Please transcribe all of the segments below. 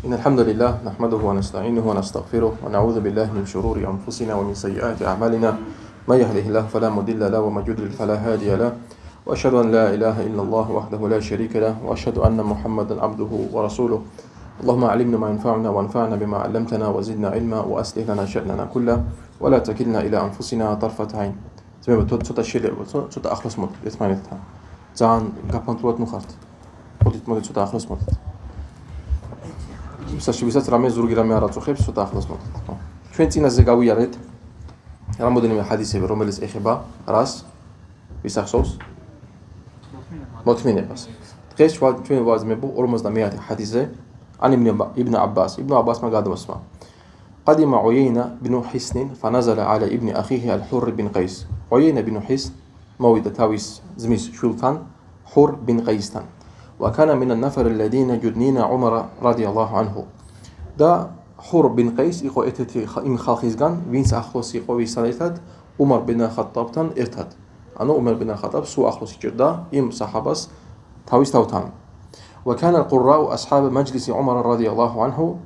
إن الحمد لله نحمده ونستعينه ونستغفره ونعوذ بالله من شرور أنفسنا ومن سيئات أعمالنا من يهده الله فلا مضل له ومن يضلل فلا هادي له وأشهد أن لا إله إلا الله وحده لا شريك له وأشهد أن محمدا عبده ورسوله اللهم علمنا ما ينفعنا وانفعنا بما علمتنا وزدنا علما وأصلح لنا شأننا كله ولا تكلنا إلى أنفسنا طرفة عين. زين ცოტა შეიძლება ცოტა ახლოს მოდით ერთმანეთთან. ძალიან გაფანტულად ნუხართ. მოდით ცოტა ახლოს მოდით. ვისაც რამე ზურგი რამე არ აწუხებს, ცოტა ახლოს მოდით. ჩვენ წინაზე გავიარეთ რამოდენიმე ჰადისები, რომელიც ეხება რას? ვის ახსოვს? მოთმინებას. დღეს ჩვენ ვაზმებო 50-ე ჰადისზე عن ابن عباس ما قادم اسمه قدم عيينة بن حسن فنزل على ابن أخيه الحر بن قيس عيينة بن حسن مويد تاويس زميس شلطان حر بن قيستان وكان من النفر الذين جدنين عمر رضي الله عنه دا حر بن قيس يقو اتتي إم خالخيزغان وينس أخلص يقو ويسانيتاد عمر بن الخطابتان ارتاد أنو عمر بن الخطاب سو أخلص جردا إم صحابس تاويس تاوتان وكان القراء أصحاب مجلس عمر رضي الله عنه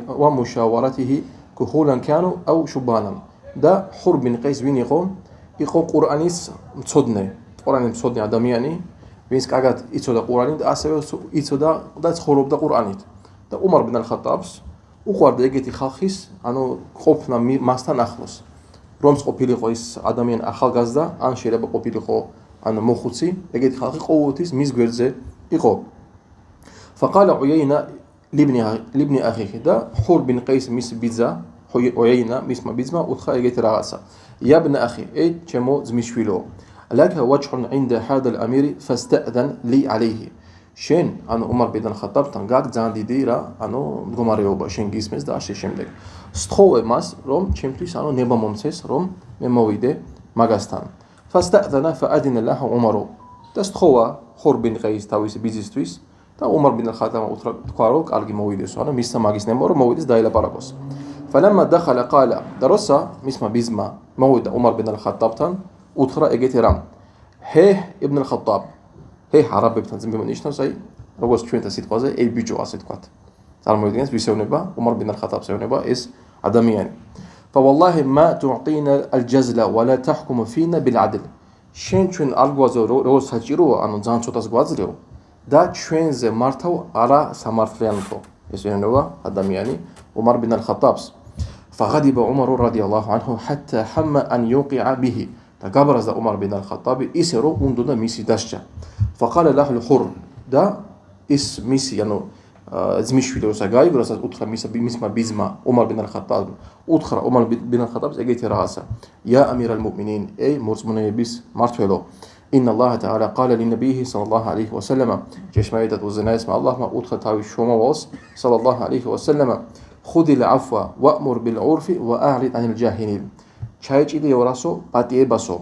ومشاورته كهولا كانوا أو شبانا دا حر بن قيس وين يقو قرآنيس متصدني قرآن متصدني عدمياني وينس كاغات يتصد قرآني دا أسوي يتصد دا تخرب دا قرآني دا عمر بن الخطاب وقرد يجي خالخيس أنو قبنا ماستان أخلص رومس قبيلي قيس عدميان أخال غزدا أن شيرب قبيلي قو أنا مخوتي يجي خالخي قوتيس ميز غيرزه يقو فقال عيينة لابن أخيه دا حر بن قيس مس بيتزا عيينة مس ما بيتزا وتخا يجي راسا يا ابن أخي إيه كمو زميشويلو لك وجه عند هذا الأمير فاستأذن لي عليه شين أنا عمر بن الخطاب تنقاك زان ديرا أنا غماريوبا شين جسمس دا أشي شمدك استخوه ماس روم شمتليس أنا نبا ممسس روم ممويده ماغستان فاستأذن فأذن له عمرو تستخوه حر بن قيس تاويس بيزيستويس და عمر بن الخطاب თქვა რომ კარგი მოვიდეს, ანუ მისცა მაგის ნემო რომ მოვიდეს დაილაპარაკოს. فلما دخل قال درسا მისმა ბიზმა მოვიდა عمر بن الخطابთან უთხრა ეგეთი რამ. ჰე ابن الخطاب. ჰე არაბებთან ზემონიშნავს აი როგორც ჩვენთა სიტყვაზე ey ბიჭო ასე თქვათ. წარმოიდგინეთ ვისეუნება عمر بن الخطاب ეუბნება ეს ადამიანი. فوالله ما تعطينا الجزل ولا تحكم فينا بالعدل. შენ ჩვენ არ გვაძლევ როგორც საჭიროა, ანუ ძალიან ცოტას გვაძლევ. دا ჩვენზე მართავ არა სამართლიანო ეს ენება ადამიანი عمر بن الخطاب فغضب عمر رضي الله عنه حتى هم ان يوقع به და გაბრაზდა عمر بن الخطاب ისე რომ უნდა მისი დასჯა فقال له الحر და ის მისი ანუ ძმისშვილი როცა გაიგო რასაც უთხრა მისმა ბიზმა عمر بن الخطاب უთხრა عمر بن الخطاب ეგეთი რაღაცა يا امير المؤمنين اي მორწმუნეების მართველო إن الله تعالى قال للنبي صلى الله عليه وسلم جشمايدة وزنايس مع الله ما أدخل تاوي شومواس صلى الله عليه وسلم خذ العفو وأمر بالعرف وأعرض عن الجاهلين چايچ إلي وراسو باتيه باسو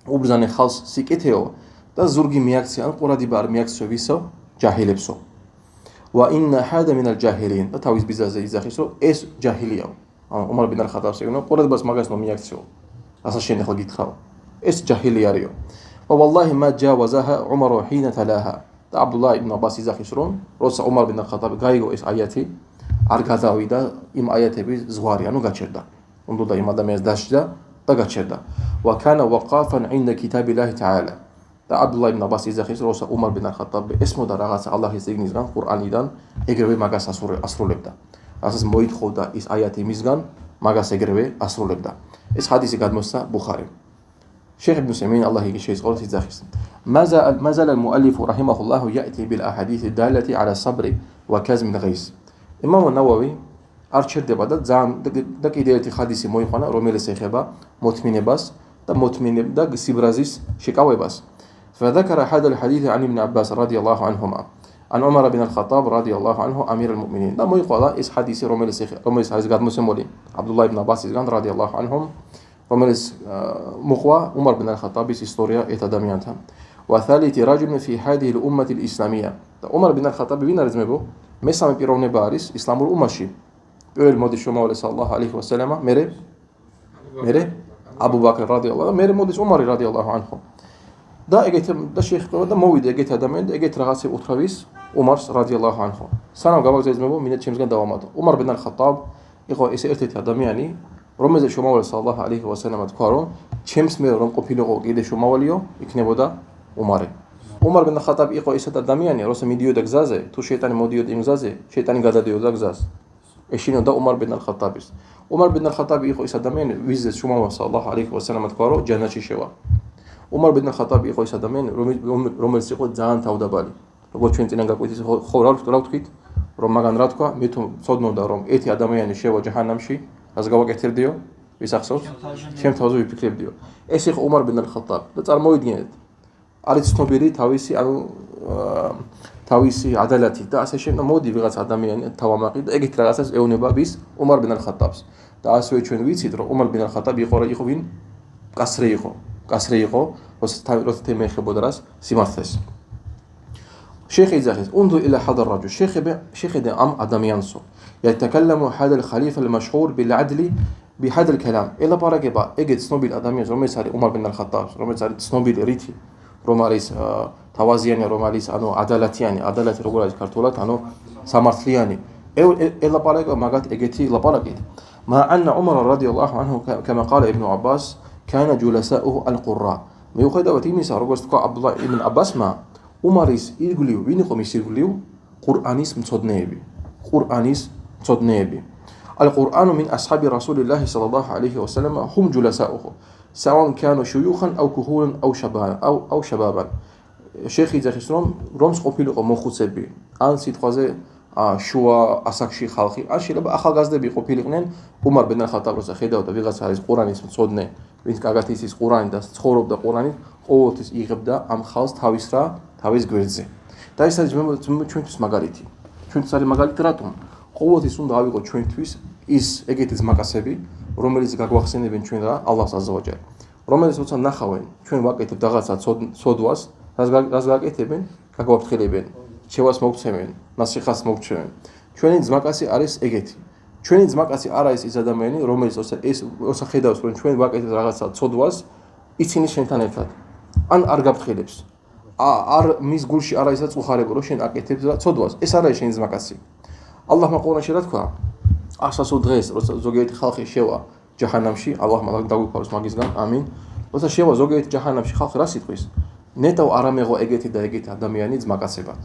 وبزاني خالص سيكتهو دا زورگي مياكسي أن قرادي بار مياكسو ويسو جاهلبسو وإن هذا من الجاهلين دا تاويز بزازي زاخيسو إس جاهلية عمر بن الخطاب سيقولون قرادي باس مغاسنو مياكسو أسا شين نخل جيتخاو إس جاهلية ريو والله ما جاوزها عمر حين تلاها عبد الله بن عباس يزاخيسرون روس عمر بن الخطاب غايغو اس آياتي არ გადავიდა იმ აიათების ზღვარი, ანუ გაჩერდა. უნდა იმ ადამიანს დასჯდა და გაჩერდა. وكان وقافا عند كتاب الله تعالى. და عبد الله بن عباس يزاخيس روس عمر بن الخطاب ესმოდა რაღაცა ალლაჰის წიგნისგან, ყურანიდან, ეგრევე მაგას ასრულებდა. რასაც მოითხოვდა ის აიათი მისგან, მაგას ეგრევე ასრულებდა. ეს ჰადისი გადმოსცა ბუხარი. شيخ ابن سيمين الله يجي شيء صغير تزاخيس ما زال المؤلف رحمه الله يأتي بالأحاديث الدالة على الصبر وكظم الغيظ إمام النووي أرشد بعد زام دك إدارة حديث مويقنا روميل سيخبا مطمئن دا مطمئن دا سيبرازيس شكاوي بس فذكر هذا الحديث عن ابن عباس رضي الله عنهما عن عمر بن الخطاب رضي الله عنه أمير المؤمنين دا مويقنا إس حديث روميل حديث قد مسمولين عبد الله بن عباس رضي الله عنهم რომელიც მოყვა عمر بن الخطاب ისტორია ერთ ადამიანთან وثالث رجل في هذه الأمة الإسلامية და عمر بن الخطاب ვინ არის ძმებო მესამე პიროვნება არის ისლამურ უმაში პირველი მოდის შომავალე სალლალაჰუ ალეიჰი ვასალამა მერე აბუ ბაქრ რადიალლაჰუ მერე მოდის عمر რადიალლაჰუ ანჰუ და ეგეთ და შეეხება და მოვიდა ეგეთ ადამიანი და ეგეთ რაღაცე უთხრა ვის უმარს რადიალლაჰუ ანჰუ. სანამ გავაგზავნებო, მინდა ჩემსგან დავამატო. უმარ ბენ ალ-ხატაბ იყო ეს ერთ-ერთი ადამიანი, რომელზეც შუმავალი სალალლაჰუ ალეიჰი ვასალამმა თქვა, რომ ჩემს მე რომ ყოფილიყო კიდე შუმავალიო, იქნებოდა უმარი. უმარ ბენ ალ-ხატაბ იყო ეს ადამიანი, როცა მიდიოდა გზაზე, თუ შეიტანი მოდიოდა იმ გზაზე, შეიტანი გადადიოდა გზას. ეშინოდა უმარ ბენ ალ-ხატაბის. უმარ ბენ ალ-ხატაბი იყო ეს ადამიანი, ვიზეც შუმავალი სალალლაჰუ ალეიჰი ვასალამმა თქვა, რომ ჯანათში შევა. უმარ ბენ ალ-ხატაბი იყო ეს ადამიანი, რომელიც იყო ძალიან თავდაბალი. როგორც ჩვენ წინან გაკვეთით, ხო რა ვთქვით, რომ მაგან რა თქვა, მე თუ ცოდნოდა რომ ერთი ადამიანი შევა ჯაჰანამში, რას გავაკეთებდიო? ვის ახსოვს? ჩემ თავზე ვიფიქრებდიო. ეს იყო უმარ ბენ ალ-ხატაბ და წარმოვიდგინეთ. არის ცნობილი თავისი ადალათით და ასე შემდეგ. მოდი ვიღაც ადამიანი თავამაყი და ეგეთ რაღაცას ეუბნება ვის? უმარ ბენ ალ-ხატაბს. და ასევე ჩვენ ვიცით, რომ უმარ ბენ ალ-ხატაბ იყო ვინ? კასრი იყო, როცა თემა ეხებოდა რას? სიმართლეს. شيخ إزاخيز انظر إلى هذا الرجل شيخ ده أم أدميانسو يتكلم هذا الخليفة المشهور بالعدل بهذا الكلام إلا بارجبا إجد سنوبيل أدميانس روميس على عمر بن الخطاب روميس على سنوبيل ريتي روماليس توازياني روماليس أنو عدالتياني عدالة رجولات كارتولات أنو سامرتلياني إلا بارجبا ما قالت إجتي إلا بارجيت مع أن عمر رضي الله عنه كما قال ابن عباس كان جلساؤه القراء ما يخيد وتيمي سارجوس تقع عبد الله ابن عباس ما უმარის ირგვლივ ვინ იყო მის ირგვლივ? ყურანის მწოდნეები. ალ-ყურანუ მინ ასჰაბი რასულილლაჰი სალალლაჰუ ალეიჰი ვასალამ ჰუმ ჯულასაუჰუ საوان كانوا شيوخا او كهولا او شبابا. შეიხი ძახის რომს ყოფილიყო მოხუცები ან სიტყვაზე შუა ასაკში ხალხი ან შეიძლება ახალგაზრდები ყოფილიყვნენ. უმარ ბენ ალ-ხატაბს ხედავდა ვიღაცა არის ყურანის მწოდნე, ვინც კარგად იცის ყურანი და ცხოვრობდა ყურანით, ყოველთვის იღებდა ამ ხალხს თავის გვერდზე. და ეს არის ჩვენთვის მაგალითი. ჩვენთვის არის მაგალითი რატომ? ყოველთვის უნდა ავიღოთ ჩვენთვის ის ეგეთი ძმაკაცები, რომელიც გაგვახსენებენ ჩვენ რა ალლაჰს აზზავაჯალ. რომელიც როცა ნახავენ, ჩვენ ვაკეთებთ რაღაცა ცოდვას, რას გაკეთებენ? გაგვაფრთხილებენ, შევას მოგცემენ, ნასიხას მოგჩვენ. ჩვენი ძმაკაცი არის ეგეთი. ჩვენი ძმაკაცი არ არის ის ადამიანი, რომელიც ოცა ხედავს, რომ ჩვენ ვაკეთებთ რაღაცა ცოდვას, იცინი შენთან ერთად. ან არ გაფრთხილებს. არ მის გულში არ არის უხარებო, რომ შენ აკეთებ ცოდვას. ეს არ არის შენი ძმაკაცი. ალლაჰმა ყურანში რა თქვა? ასასო დღეს, როცა ზოგიერთი ხალხი შევა ჯაჰანამში, ალლაჰმა დაგვიფაროს მაგისგან, ამინ. როცა შევა ზოგიერთი ჯაჰანამში ხალხი რა სიტყვის? ნეტო არ ამეღო ეგეთი და ეგეთი ადამიანი ძმაკაცებად.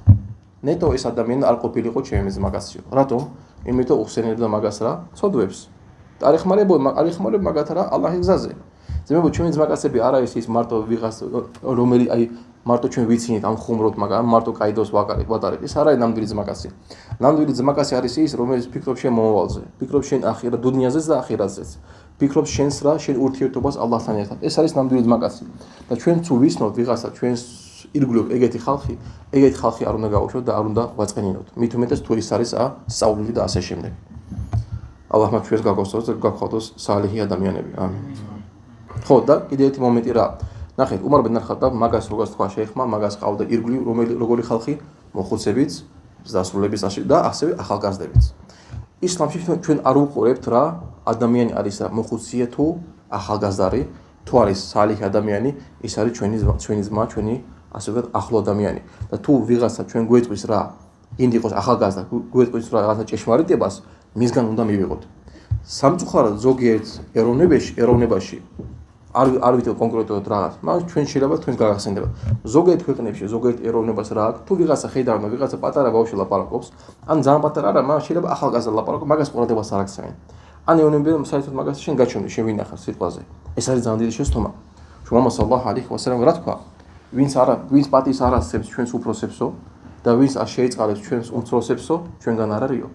ნეტო ეს ადამიანი არ ყოფილიყო ჩემი ძმაკაციო. რატომ? იმიტომ უხსენებდა მაგას რა? ცოდვებს. არიხმარებო მაგათ რა ალლაჰის გზაზე. ძმებო, ჩვენი ძმაკაცები არ არის ის მარტო ვიღას რომელი მარტო ჩვენ ვიცინით ამ ხუმროთ, მაგრამ მარტო კაიდოს ვატარებთ. ეს არ არის ნამდვილი ძმაკაცი. ნამდვილი ძმაკაცი არის ის, რომელიც ფიქრობს შენ მომავალზე, ფიქრობს შენ ახირა დუნიაზეც და ახირაზეც. ფიქრობს შენს რა, შენ ურთიერთობას ალლაჰთან ერთად. ეს არის ნამდვილი ძმაკაცი. და ჩვენ თუ ვიცნობთ ვიღაცა ჩვენს ირგვლივ ეგეთი ხალხი არ უნდა გავუშვოთ და არ უნდა ვაწყენინოთ. მით უმეტეს თუ ის არის სწავლილი და ასე შემდეგ. ალლაჰმა ჩვენს გაგოსწოროს და გაგხადოს სალიჰი ადამიანები. ამინ. ხო და კიდევ ერთი მომენტი რა. ნახეთ, უმარ ბენ ალ-ხატაბ მაგას როგორც თქვა შეიხმა, მაგას ყავდა ირგვლივ როგორი ხალხი? მოხუცებიც, დასრულების და ასევე ახალგაზრდებიც. ისლამში ჩვენ არ უყურებთ რა ადამიანი არის მოხუცია თუ ახალგაზრდა, თუ არის სალიჰი ადამიანი, ის არის ჩვენი ძმა, ჩვენი ასე ვთქვათ ახლო ადამიანი. და თუ ვიღაცა ჩვენ გვეწვის რა, ინდი იყოს ახალგაზრდა, გვეწვის რა რაღაცა ჭეშმარიტებას, მისგან უნდა მივიღოთ. სამწუხაროდ ზოგიერთ ეროვნებაში არ ვიტყვი კონკრეტულად რაღაც, მაგრამ ჩვენ შეიძლება თქვენს გაგახსენდება. ზოგიერთ ქვეყნებში, ზოგიერთ ეროვნებას რა აქვს, თუ ვიღაცა ხედავდა, ვიღაცა პატარა ბავშვი ლაპარაკობს, ან ძალიან პატარა არა, მაგრამ შეიძლება ახალგაზრდა ლაპარაკობს, მაგას ყურადღებას არ აქცევენ. ან ეუბნებიან საერთოდ მაგას შენ გაჩვენე, შენ ვინახარ სიტყვაზე. ეს არის ძალიან დიდი შეცდომა. მუჰამმად სალალლაჰუ ალეიჰი ვასალამ რა თქვა? ვინც პატის არ ასცემს ჩვენს უფროსებსო და ვინც არ შეიწყალებს ჩვენს უმცროსებსო, ჩვენგან არ არისო.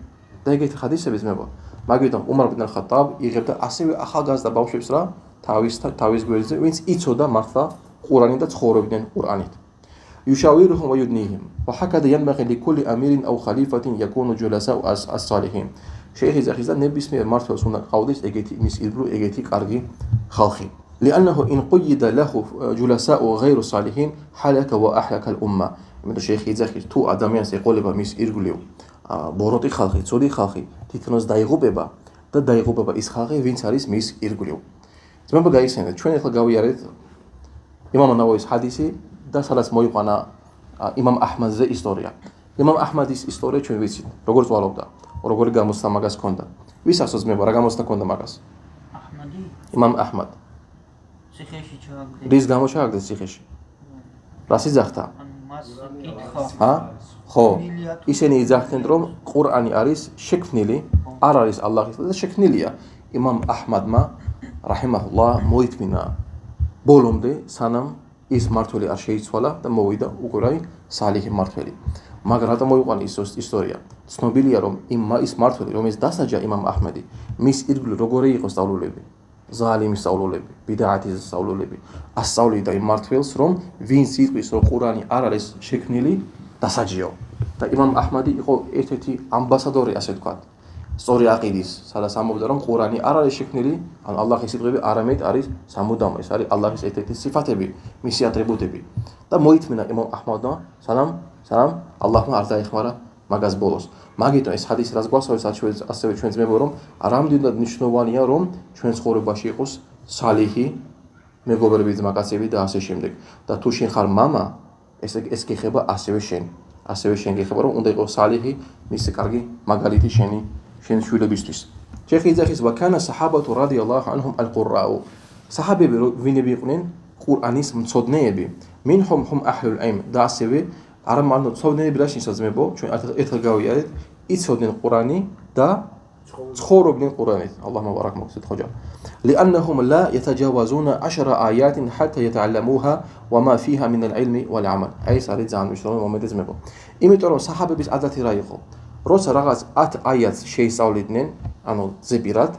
და ეგეთი ხადისები ძმებო. მაგიტომ უმარ ბენ ალ-ხატაბ იღებდა ასევე ახალგაზრდა ბავშვებს რა თავის გვერდზე, ვინც იცოდა მართლა ყურანი და ცხოვრობდნენ ყურანით. يشاورهم ويدنيهم وهكذا ينبغي لكل أمير أو خليفة يكون جلساء الصالحين. شيخ زخيزان نبيسمير مارتوس هنا قاوديس اجيتي مس إبرو اجيتي كارجي خالخي لأنه إن قيد له جلساء غير الصالحين حلك وأحلك الأمة. من الشيخ زخيز تو أدميان سيقول بمس إرجليو بورطي خالخي صودي خالخي تكنوز دايغوببا და დაიღუპება ის ხალხი, ვინც არის მის ირგვლივ. ძმებო, გაიხსენეთ, ჩვენ ახლა გავიარეთ იმამ ნავოვის ჰადისი და სადაც მოიყვანა იმამ აჰმადზე ისტორია. იმამ აჰმადის ისტორია ჩვენ ვიცით, როგორ წვალობდა, როგორი გამოსცდა მაგას ჰქონდა. ვის ასოძმება, რა გამოსცდა ჰქონდა მაგას? აჰმადი. იმამ აჰმად. ციხეში ჩააგდეს. რის გამო ჩააგდეს ციხეში? რას იძახდა? მას კითხა. ხო, ისინი იძახდნენ, რომ ყურანი არის შექმნილი, არ არის ალლაჰის და შექმნილია. იმამ აჰმადმა რაჰიმაჰულლაჰ მოითმინა ბოლომდე, სანამ ის მართველი არ შეიცვალა და მოვიდა უკვე სალიჰი მართველი. მაგრამ რატომ მოიყვანა ის ისტორია? ცნობილია, რომ ის მართველი, რომელიც დასაჯა იმამ აჰმადი, მის ირგვლივ როგორი იყო სწავლულები, ზალიმი სწავლულები, ბიდაათის სწავლულები, ასწავლიდა იმ მართველს, რომ ვინც იტყვის, რომ ყურანი არ არის შექმნილი, დასაჯიო. და იმამ აჰმადი იყო ერთ-ერთი ამბასადორი, ასე ვთქვათ, სწორი აყიდის, სადაც ამბობდა, რომ ყურანი არ არის შექმნილი, ან ალლაჰის სიტყვები არამედ არის სამუდამო, ეს არის ალლაჰის ერთ-ერთი სიფათები, მისი ატრიბუტები. და მოითმინა იმამ აჰმადმა, სანამ ალლაჰმა არ დაეხმარა მაგას ბოლოს. მაგიტომ ეს ჰადისი რაც გვასწავლის, ასევე ჩვენ ძმებო, რომ რამდენად მნიშვნელოვანია, რომ ჩვენ ცხოვრებაში იყოს სალიჰი მეგობრები, ძმაკაცები და ასე შემდეგ. და თუ შენ ხარ მამა, ეს გეხება ასევე შენ. ასევე შენ გეხება, რომ უნდა იყოს სალიჰი, მისი კარგი მაგალითი შენი შვილებისთვის. შეხი იძახის ვაკანა საჰაბათუ რადიალლაჰუ ანჰუმ ალ-ყურაუ. საჰაბები ვინები იყვნენ? ყურანის მცოდნეები. მინჰუმ ჰუმ აჰლულ ილმ. და ასევე არამანო მცოდნეები რა შესაძლებო, ჩვენ ერთხელ გავიარეთ, იცოდნენ ყურანი და ცხოვრობდნენ ყურანით. ალლაჰმა ბარაკ მოგცეთ ხოჯა. لأنهم لا يتجاوزون 10 آيات حتى يتعلموها وما فيها من العلم والعمل. ეს არის ძალიან მნიშვნელოვანი მომენტი ძმებო. იმიტომ რომ საჰაბების ადათი რა იყო? როცა რაღაც 10 აიათს შეისწავლიდნენ, ანუ ზეპირად,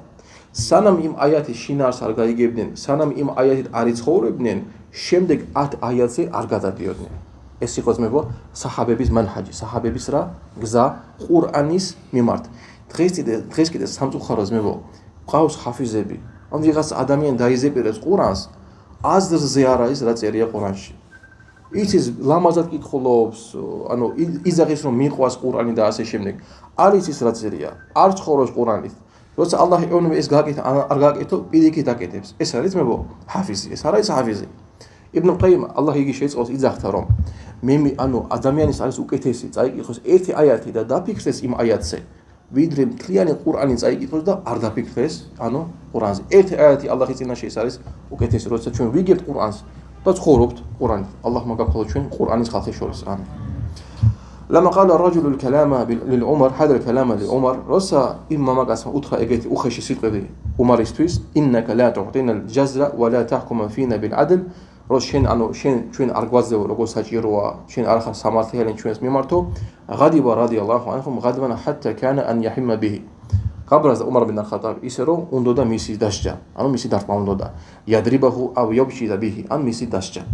სანამ იმ აიათის შინაარს არ გაიგებდნენ, სანამ იმ აიათით არ იცხოვრებდნენ, შემდეგ 10 აიათზე არ გადადიოდნენ. ეს იყო ძმებო საჰაბების მანჰაჯი, საჰაბების რა გზა ყურანის მიმართ. დღეს კიდე სამწუხაროდ ძმებო, ყავს ხაფიზები. ან ვიღაც ადამიანი დაიზეპირებს ყურანს, აზრზე არ არის რა წერია ყურანში. იცის ლამაზად კითხულობს, ანუ იზახის რომ მიყვას ყურანი და ასე შემდეგ. არ იცის რა წერია, არ ცხოვრობს ყურანით. როცა ალლაჰი ეუბნება ეს გააკეთა, არ გააკეთო, პირიქით აკეთებს. ეს არის ძმებო ჰაფიზი, ეს არის ჰაფიზი. იბნ ყაიმ ალლაჰ იგი შეეწყოს იძახთა რომ ანუ ადამიანის არის უკეთესი წაიკითხოს ერთი აიათი და დაფიქრდეს იმ აიათზე. ვიდრე მთლიანი ყურანი წაიკითხოს და არ დაფიქრდეს, ანუ ყურანზე. ერთი აიათი ალლაჰის წინაშე ეს არის უკეთესი, როცა ჩვენ ვიგებთ ყურანს და ცხოვრობთ ყურანით. ალლაჰ მაგაფხოლოდ ჩვენ ყურანის ხალხის შორის. ამინ. لما قال الرجل الكلام للعمر هذا الكلام لعمر رسا إما مقاس أدخل إجتي أخش سيدقي عمر استويس إنك لا تعطينا الجزر ولا تحكم فينا بالعدل رس شين أنو شين أرجوزه ولقوا سجيروا شين آخر سمارته لين شين اسمه مرتو غضب رضي الله عنهم غضبا حتى كان أن يحم به قبل عمر بن الخطاب يسرو أندودا ميسي داشجا أنو ميسي دارت أندودا يضربه أو يبشر به أن ميسي داشجا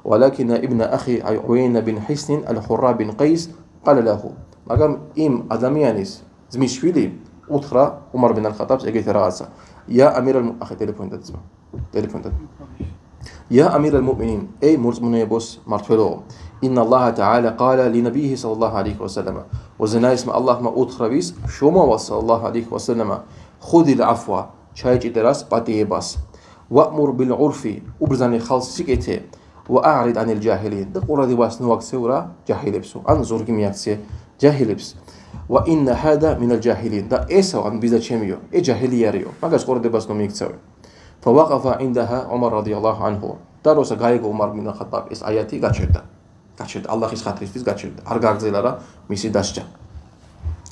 ولكن ابن أخي عيين بن حسن الحراء بن قيس قال له مقام أدميانيس زميشويلي أخرى عمر بن الخطاب إجت رأسه يا أمير أخي تليفون يا أمير المؤمنين أي مرزمني بوس مرتولو إن الله تعالى قال لنبيه صلى الله عليه وسلم وزنا اسم الله ما أخرى بيس شوما وصلى الله عليه وسلم خذ العفو شايج درس باتيباس وأمر بالعرف وبرزاني خالص سكته وأعرض عن الجاهلين دقورة دي باس نوك سورة جاهلبسو أنظر جميعتي جاهلبس وإن هذا من الجاهلين دا إيسا عن بيزا تشميو إيه جاهلية ريو ما قاش قورة دي باس نوميك تسوي فوقف عندها عمر رضي الله عنه داروسا غايق عمر بن الخطاب إس آياتي قاتشرد الله خيس خاطريس فيس قاتشرد أرقاق زيلارا ميسي داشجا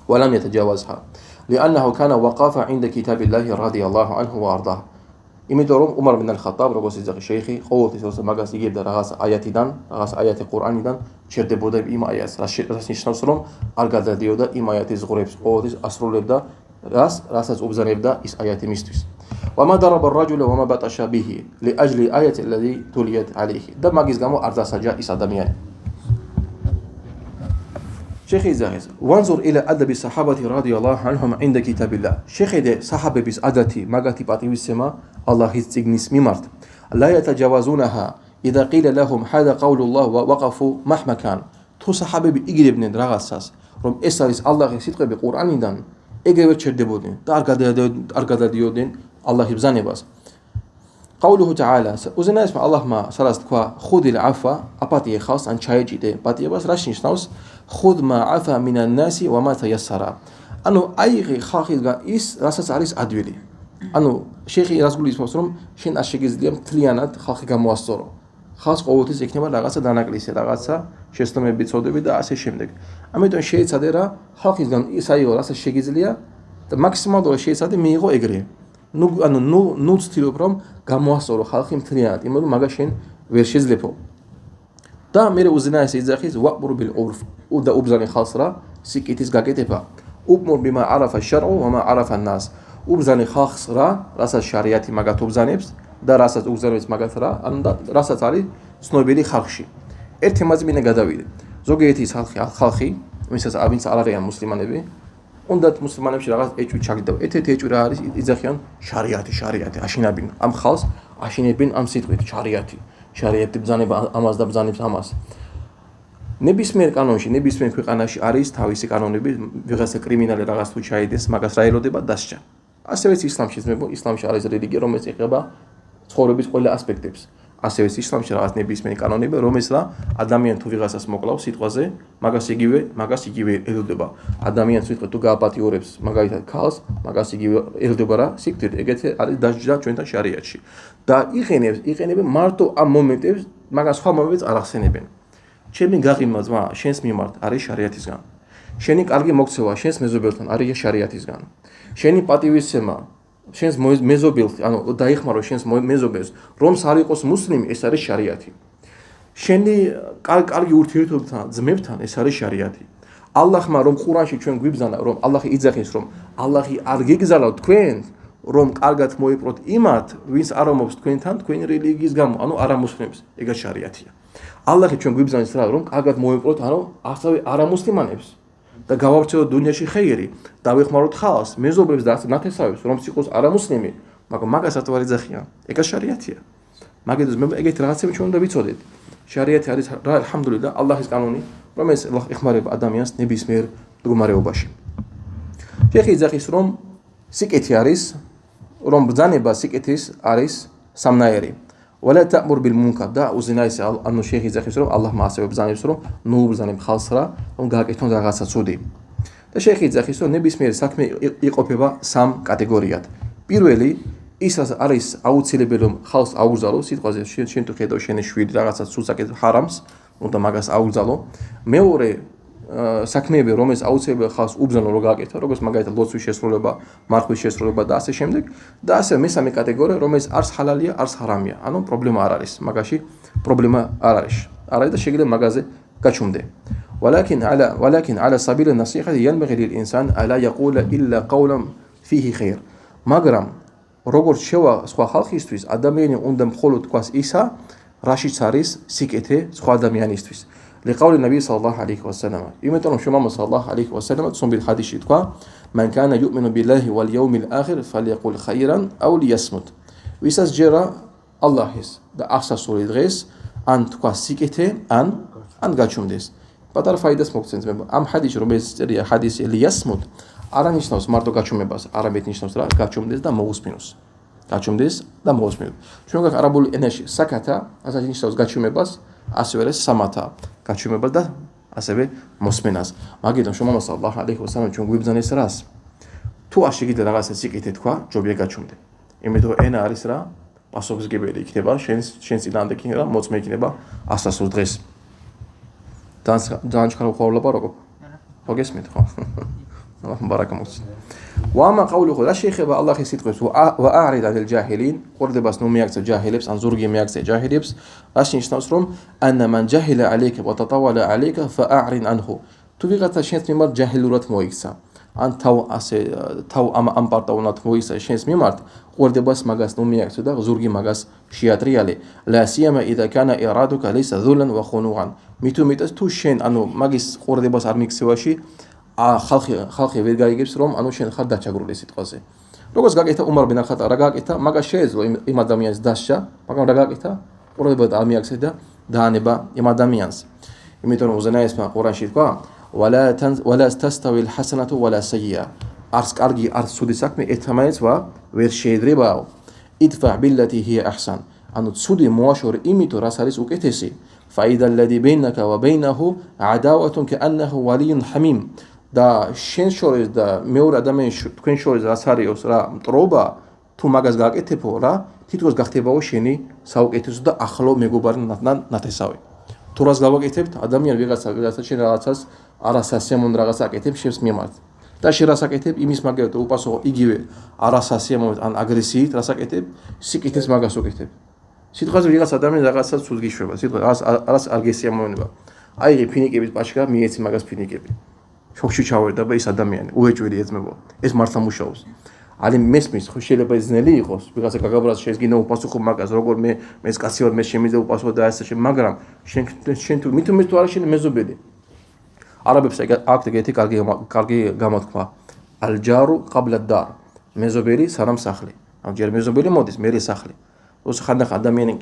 ولم يتجاوزها لأنه كان وقف عند كتاب الله رضي الله عنه وأرضاه იმიტომ რომ عمر بن الخطاب როგორც იძახი შეიხი ყოველთვის როცა მაგას იგებდა რაღაც აიათიდან, რაღაც აიათი ყურანიდან, ჩერდებოდა იმ აიათს, რაც ნიშნავს რომ არ გადადიოდა იმ აიათის ღრებს, ყოველთვის ასრულებდა რასაც უბრძანებდა ის აიათი მისთვის. وما ضرب الرجل وما بطش به لاجل الايه الذي تليت عليه. და მაგის გამო არ დასაჯა ის ადამიანი. شيخ إزاهز وانظر إلى أدب الصحابة رضي الله عنهم عند كتاب الله. شيخ ده صحابة بس أدتي مغاتي باتي بسما الله يستغنيس ميمارت لا يتجاوزونها إذا قيل لهم هذا قول الله ووقفوا مهما كان. تو صحابة بيجربن رغاساس رم إسرائيل الله يسيطق بقرآن دان إجرب تشردبودن. أرجع ديودن الله يبزاني بس. قوله تعالى უზენაეს ალლაჰმა სადაც თქვა ხუდილ აფა აპატიე ხალს ან ჩაეჭიდე პატიებას რა შენიშნავს ხუდ მა აფა მინან ნასი ვა მა თაიასარა ანუ აიღე ხალხისგან ის რასაც არის ადვილი ანუ შეიხი რას გულისხმობს რომ შენ არ შეგიძლია მთლიანად ხალხი გამოასწორო ხალხს ყოველთვის ექნება რაღაცა დანაკლისი რაღაცა შეცდომები წოდები და ასე შემდეგ ამიტომ შეეცადე რა ხალხისგან ის აიღო რასაც შეგიძლია და მაქსიმალურად შეეცადე მიიღო ეგრე ნუ ცდილობ რომ გამოასწორო ხალხი მთლიანად იმიტომ რომ მაგას შენ ვერ შეძლებო და მე უზენაეს იძახის ვაყბურ ბილ ურფ და უბზანი ხალხს რა სიკეთის გაკეთება უბმურ ბიმა არაფა შარუ ვა მა არაფა ნას უბზანი ხალხს რა რასაც შარიათი მაგათ უბზანებს და რასაც უბზანებს მაგათ რა ანუ და რასაც არის ცნობილი ხალხში ერთი მაზი მინდა გადავიდე ზოგიერთი ხალხი ვინც არ არიან მუსლიმანები უნდათ მუსლიმანებში რაღაც ეჭვი ჩაგდავა ერთ-ერთი ეჭვი რა არის იძახიან შარიათი აშინებინ ამ ხალხს აშინებინ ამ სიტყვით შარიათი ბზანება ამას და ბზანებს ამას ნებისმიერ კანონში ნებისმიერ ქვეყანაში არის თავისი კანონები ვიღაცა კრიმინალი რაღაც თუ ჩაიდეს მაგას რა ელოდება დასჯა ასევეც ისლამში ისლამში არის რელიგია რომელიც ეხება ცხოვრების ყველა ასპექტებს ასევეც ისლამში რაღაც ნებისმიერი კანონები რომელიც რა ადამიანი თუ ვიღაცას მოკლავს სიტყვაზე მაგას იგივე ელოდება ადამიანს ვიტყვი თუ გააპატიურებს მაგალითად ქალს მაგას იგივე ელოდება რა სიკვდილი ეგეთი არის დასჯა ჩვენთან შარიათში და იყენებენ მარტო ამ მომენტებს მაგას სხვა მომენტებს არ ახსენებენ ჩემი გაღიმა ძმა შენს მიმართ არის შარიათისგან შენი კარგი მოქცევა შენს მეზობელთან არის შარიათისგან შენი პატივისცემა შენს მეზობელს ანუ დაიხმარო შენს მეზობელს რომს არ იყოს მუსლიმი ეს არის შარიათი შენი კარგი ურთიერთობთან ძმებთან ეს არის შარიათი ალლაჰმა რომ ყურანში ჩვენ გვიბზანა რომ ალლაჰი იძახის რომ ალლაჰი არ გიგზავნოთ თქვენ რომ კარგად მოიპყროთ იმათ ვინც არ ამობს თქვენთან თქვენი რელიგიის გამო ანუ არამუსლიმებს ეგა შარიათია ალლაჰი ჩვენ გვიბზანის რა რომ კარგად მოიპყროთ ანუ ასევე არამუსლიმანებს და გავავრცელოთ დუნიაში ხეირი დავეხმაროთ ხალხს მეზობლებს და ასე ნათესავებს რომ იყოს არამუსლიმი მაგრამ მაგასაც ვარ იძახიან ეგა შარიათია მაგედოს მე ეგეთი რაღაცები ჩვენ უნდა ვიცოდეთ შარიათი არის რა ალჰამდულილლა ალლაჰის კანონი რომელიც ეხმარება ადამიანს ნებისმიერ მდგომარეობაში შეიხი იძახის რომ სიკეთი არის რომ ბრძანება სიკეთის არის სამნაირი ولا تأمر بالمنكر და უზენაესი ანუ შეიხი იძახის რომ ალლაჰმა ასევე ბრძანებს რომ ნუ უბრძანებ ხალხს რა რომ გააკეთონ რაღაცა ცუდი და შეიხი იძახის რომ ნებისმიერი საქმე იყოფება სამ კატეგორიად პირველი ის არის აუცილებელი რომ ხალხს აუგზავნო სიტყვაზე შენ თუ ხედავ შენი შვილი რაღაცა ცუდს აკეთებს ჰარამს უნდა მაგას აუგზავნო მეორე საქმეები რომელიც აუცილებელი ხალხს უბრძანო რომ გააკეთო როგორც მაგალითად ლოცვის შესრულება მარხვის შესრულება და ასე შემდეგ და ასე მესამე კატეგორია რომელიც არც ჰალალია არც ჰარამია ანუ პრობლემა არ არის მაგაში პრობლემა არ არის და შეიძლება მაგაზე გაჩუმდე ولكن على سبيل النصيحة ينبغي للإنسان ألا يقول إلا قولا فيه خير მაგრამ როგორც შევა სხვა ხალხისთვის ადამიანი უნდა მხოლოდ თქვას ისა რაშიც არის სიკეთე სხვა ადამიანისთვის لقول النبي صلى الله عليه وسلم يمتون شمام صلى الله عليه وسلم تصوم بالحديث تقوا من كان يؤمن بالله واليوم الآخر فليقول خيرا أو ليصمت ويساس جرا الله هس دا أحسا سوري دغيس أن تقوا سيكته أن غاچومدس بدر فايدس مقصنز أم حديث رمز حديث ليصمت არა ნიშნავს მარტო გაჩუმებას, არამედ ნიშნავს რა გაჩუმდეს და მოусმინოს. გაჩუმდეს და მოусმინოს. ჩვენ გვაქვს არაბული ენაში საკათა, ასე ნიშნავს გაჩუმებას, ასევე სამათა, გაჩუმებას და ასევე მოსმენას. მაგიტომ შუამალ სალლაჰუ ალეიჰი ვასალამ ჩვენ გვიბრძანეს რას? თუ არ შეგიძლია რაღაცა სიკეთე თქვა, ჯობია გაჩუმდე. იმიტომ ენა არის რა? პასუხისმგებელი იქნება, შენ წინანდ იქნება, მოწმე იქნება 100 დღეს. ძალიან ჩქარა ხოვარლობა როგორ? ხო გესმით ხო? بارك الله وما قوله لا شيخ الله يسيتقس واعرض عن الجاهلين قرد بس نو مياكس جاهلبس ان زورغي مياكس جاهلبس راشين شنوسروم ان من جهل عليك وتطاول عليك فاعرض عنه توفيقت شنس ميمار جاهلورات مويكسا ان تاو ام بارتاونات مويكسا شنس ميمارت قرد بس ماغاس نو مياكس دا زورغي ماغاس شياتريالي لا سيما اذا كان ارادك ليس ذلا وخنوعا ميتو ميتس تو شين انو ماغيس قرد بس ارميكسواشي ხალხი ვერ გაიგებს რომ ანუ შენ ხარ დაჩაგრული სიტყვაზე. როგორც გაკეთა უმარ ბენ ხატა რა გაკეთა, მაგას შეეძლო იმ ადამიანის დასჯა, მაგრამ რა გაკეთა, ყურებად ამიაქცე და დაანება იმ ადამიანს. იმიტომ რომ უზენაესმა ყურანში თქვა: "ولا تستوي الحسنة ولا السيئة." არც კარგი, არც ცუდი საქმე ერთმანეთს ვერ შეედრებაო. იდფა ბილლათი ჰია აჰსან. ანუ ცუდი მოაშორე იმითო რაც არის უკეთესი. فإذا الذي بينك وبينه عداوة كأنه ولي حميم. და შენ შორის და მეორე ადამიანის თქვენ შორის რაც არის რა მტრობა თუ მაგას გააკეთებო რა თითქოს გახდებაო შენი საუკეთესო და ახლო მეგობარი ნათესავი. თუ რას გავაკეთებთ ადამიანი ვიღაცა შენ რაღაცას არასასიამოვნო რაღაც აკეთებს შენს მიმართ. და შენ რას აკეთებ იმის მაგალითად უპასუხო იგივე არასასიამოვნო ან აგრესიით რას აკეთებ სიკეთეს მაგას უკეთებ. სიტყვაზე ვიღაც ადამიანი რაღაცას ცუდ გიშვება სიტყვა არას არ გესიამოვნება. აიღე ფინიკების პაჩკა მიეცი მაგას ფინიკები. შოქში ჩავერდა და ის ადამიანი უეჭველი ეძმებო. ეს მართლა მუშაობს. ალი მესმის ხო შეიძლება ძნელი იყოს ვიღაცა გაგაბრას შეესგინა უპასუხო მაგას როგორ მეც კაცი ვარ მე შემიძლია უპასუხო და ასე შე მაგრამ შენ თუ მით თუ არა შენ მეზობელი არაბებს აქ ეგეთი კარგი გამოთქვა ალჯარუ ყაბლა დარ მეზობელი სანამ სახლი ან ჯერ მეზობელი მოდის მერე სახლი ოს ხანდახან ადამიანი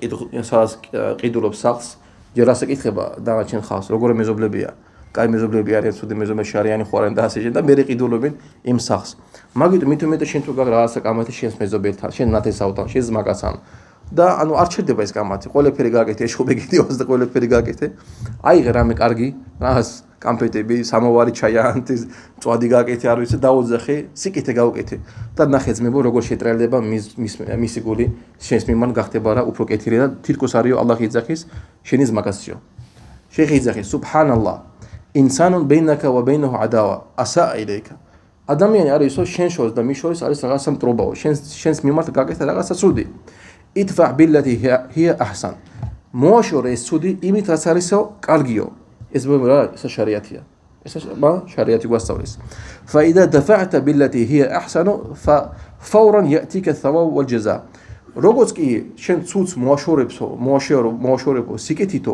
ყიდულობს სახლს ჯერ ასე კითხება დანარჩენ ხალხს როგორ მეზობლებია კაი მეზობლები არიან ცუდი მეზობლები შარიანი ხوارენ და ასე შენ და მე ყიდულობენ იმ სახლს მაგით მით უმეტეს შენ თუ რაღაცა კამათი შენს მეზობელთან შენ ნათესავთან შენ ზმაკაცთან და ანუ არ ჩერდება ეს კამათი ყველაფერი გააკეთე ეშხობე გიდიოს და ყველაფერი გააკეთე აიღე რამე კარგი რას კამფეტები სამოვარი ჩაიანთის წვადი გააკეთე არ ვიცი დაუძახე სიკეთე გაუკეთე და ნახე ძმებო როგორ შეტრიალდება მისი გული შენს მიმართ გახდება რა უფრო კეთილი და თითქოს არისო ალლაჰი იძახის შენი ზმაკაციო შეხი იძახის სუბჰანალლაჰ ინსანუნ ბეინაკა ვა ბეინაჰუ ადავა ასა ილეიკა ადამიანი არისო შენ შორის და მის შორის არის რაღაცა მტრობაო შენს მიმართ გაკეთე რაღაცა ცუდი იდფა ბილლათი ჰია აჰსან მოაშორე ეს ცუდი იმით რაც არისო კარგიო ეს რა ეს შარიათია ეს შარიათი გვასწავლის فإذا دفعت بالتي هي أحسن ففورا يأتيك الثواب والجزاء როგორც კი შენ ცუდს მოაშორებო სიკეთითო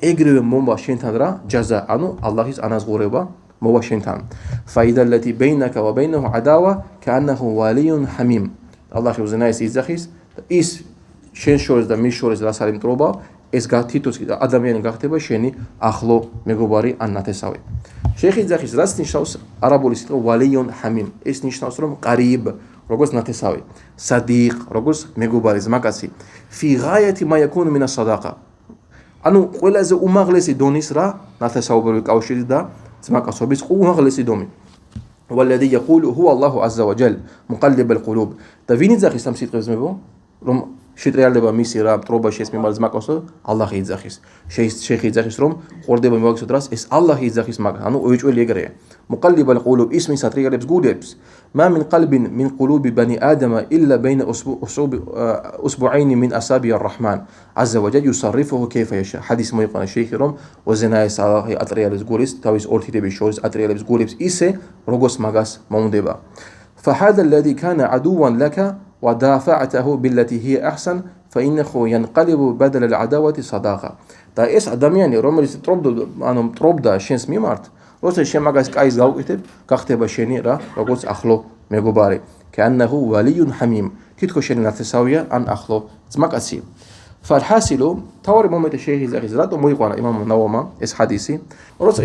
ეგრევე მოვა შენთან რა ჯაზა ანუ ალლაჰის ანაზღურება მოვა შენთან فإذا التي بينك وبينه عداوة كأنه ولي حميم ალლაჰი უზენაის იძახის ის შენ შორის და მის შორის რაც არის მტრობა ეს თითოს ადამიანი გახდება შენი ახლო მეგობარი ან ნათესავი შეიხი იძახის რაც ნიშნავს არაბული სიტყვა ვალიონ ჰამიმ ეს ნიშნავს რომ ყარიბ როგორც ნათესავი სადიყ როგორც მეგობარი ზმაკაცი ფი ღაიათი მა yakunu min as-sadaqa ანუ ყველაზე უმაღლესი დონის რა ნათესაობრივი კავშირი და ზმაკაცობის უმაღლესი დონი والذي يقول هو الله عز وجل مقلب القلوب და ვინ იძახის ამ სიტყვებს მებო რომ შეტრიალდება მისი რა მტრობაში ეს მიმართ ზმაკაცო ალლაჰი იძახის შეიხი იძახის რომ ყურდება მივაგზავნოთ რას ეს ალლაჰი იძახის მაგ ანუ უეჭველი ეგრეა مقلب القلوب ისმის ატრიალებს გულებს ما من قلب من قلوب بني آدم إلا بين أسبوعين من أصابع الرحمن عز وجل يصرفه كيف يشاء حديث მოიყვანა შეიხი რომ وزنايس ალლაჰი ატრიალებს გულის თავის ორთიდების შორის ატრიალებს გულებს ისე როგორც მაგას მომდება فهذا الذي كان عدوا لك ودافعته بالتي هي أحسن فإنه ينقلب بدل العداوة صداقة და ეს ადამიანი რომელიც მტრობდა შენს მიმართ როცა შენ მაგას კაის გავუკეთებ გახდება შენი რა როგორც ახლო მეგობარი كأنه ولي حميم თითქოს შენი ნათესავია ან ახლო ძმაკაცი فالحاصل თავი მომენტი შეიხიზახის რატომ მოიყვანა იმამ ნავომა ეს ჰადისი როცა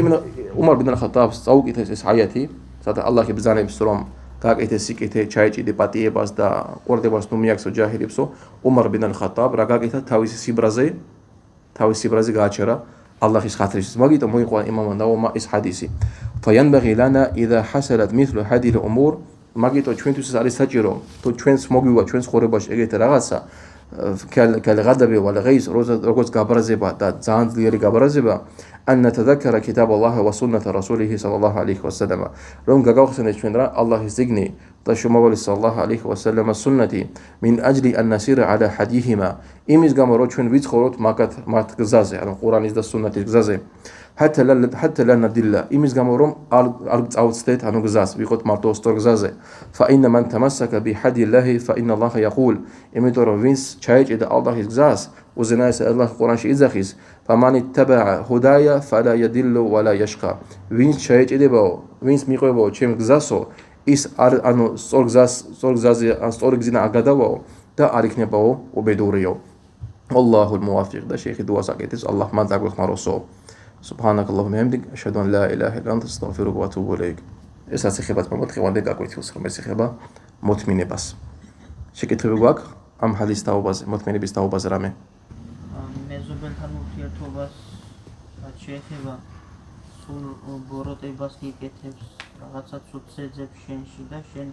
უმარ ბინ ალ-ხატაბს წაუკითხეს ეს აიათი სადა ალლაჰი ბრძანებს რომ გააკეთეს სიკეთე ჩაეჭიდე პატიებას და ყურდებას ნუ მიაქცო ჯაჰილებსო უმარ ბინ ალ-ხატაბ რა გააკეთა თავისი სიბრაზე გააჩერა ალლაჰის ხათრისთვის მაგიტომ მოიყვანა იმამ ნავომა ეს ჰადისი فينبغي لنا إذا حصلت مثل هذه الأمور მაგიტო ჩვენთვის არის საჭირო თუ ჩვენს მოგივა ჩვენს ხორებაში ეგეთი რაღაცა კალღადაბი ვალღეის როგორც გაბრაზება და ძალიან ძლიერი გაბრაზება أن نتذكر كتاب الله وسنة رسوله صلى الله عليه وسلم რომ გაგახსენეთ ჩვენ რა ალლაჰის ზიგნი და შუმავალი صلى الله عليه وسلم سنتي من أجل أن نسير على حديثهما იმის გამო რომ ჩვენ ვიცხოვროთ მათ გზაზე ანუ ყურანის და სუნნათის გზაზე حتى لا ندل იმის გამო რომ არ წავწდეთ ანუ გზას ვიყოთ მარტო სწორ გზაზე فإن من تمسك بحدي الله فإن الله يقول იმიტომ რომ ვინც ჩაეჭიდა ალლაჰის გზას უზენაეს ალლაჰ ყურანში იძახის فمن اتبع هدايا فلا يضل ولا يشقى ვინც ჩაეჭიდებაო ვინც მიყვებაო ჩემ გზასო ის ანუ სწორ გზაზე სწორი გზინა აგადავაო და არ იქნებაო უბედურიო والله الموفق და შეიხი დუას აკეთებს ალლაჰ მან დაგვეხმაროსო سبحانك اللهم وبحمدك أشهد أن لا إله إلا أنت أستغفرك وأتوب إليك ეს ასიხებაც მომთხევანდე გაკვეთილს რომ ეს ეხება მოთმინებას შეკითხები გვაქვს ამ ჰადის თაობაზე, მოთმენების თაობაზე რამე? მეზობელთან ურთიერთობას რაც შეეხება სულ ბოროტებას გიკეთებს, რაღაცა ცუდს ეძებს შენში და შენ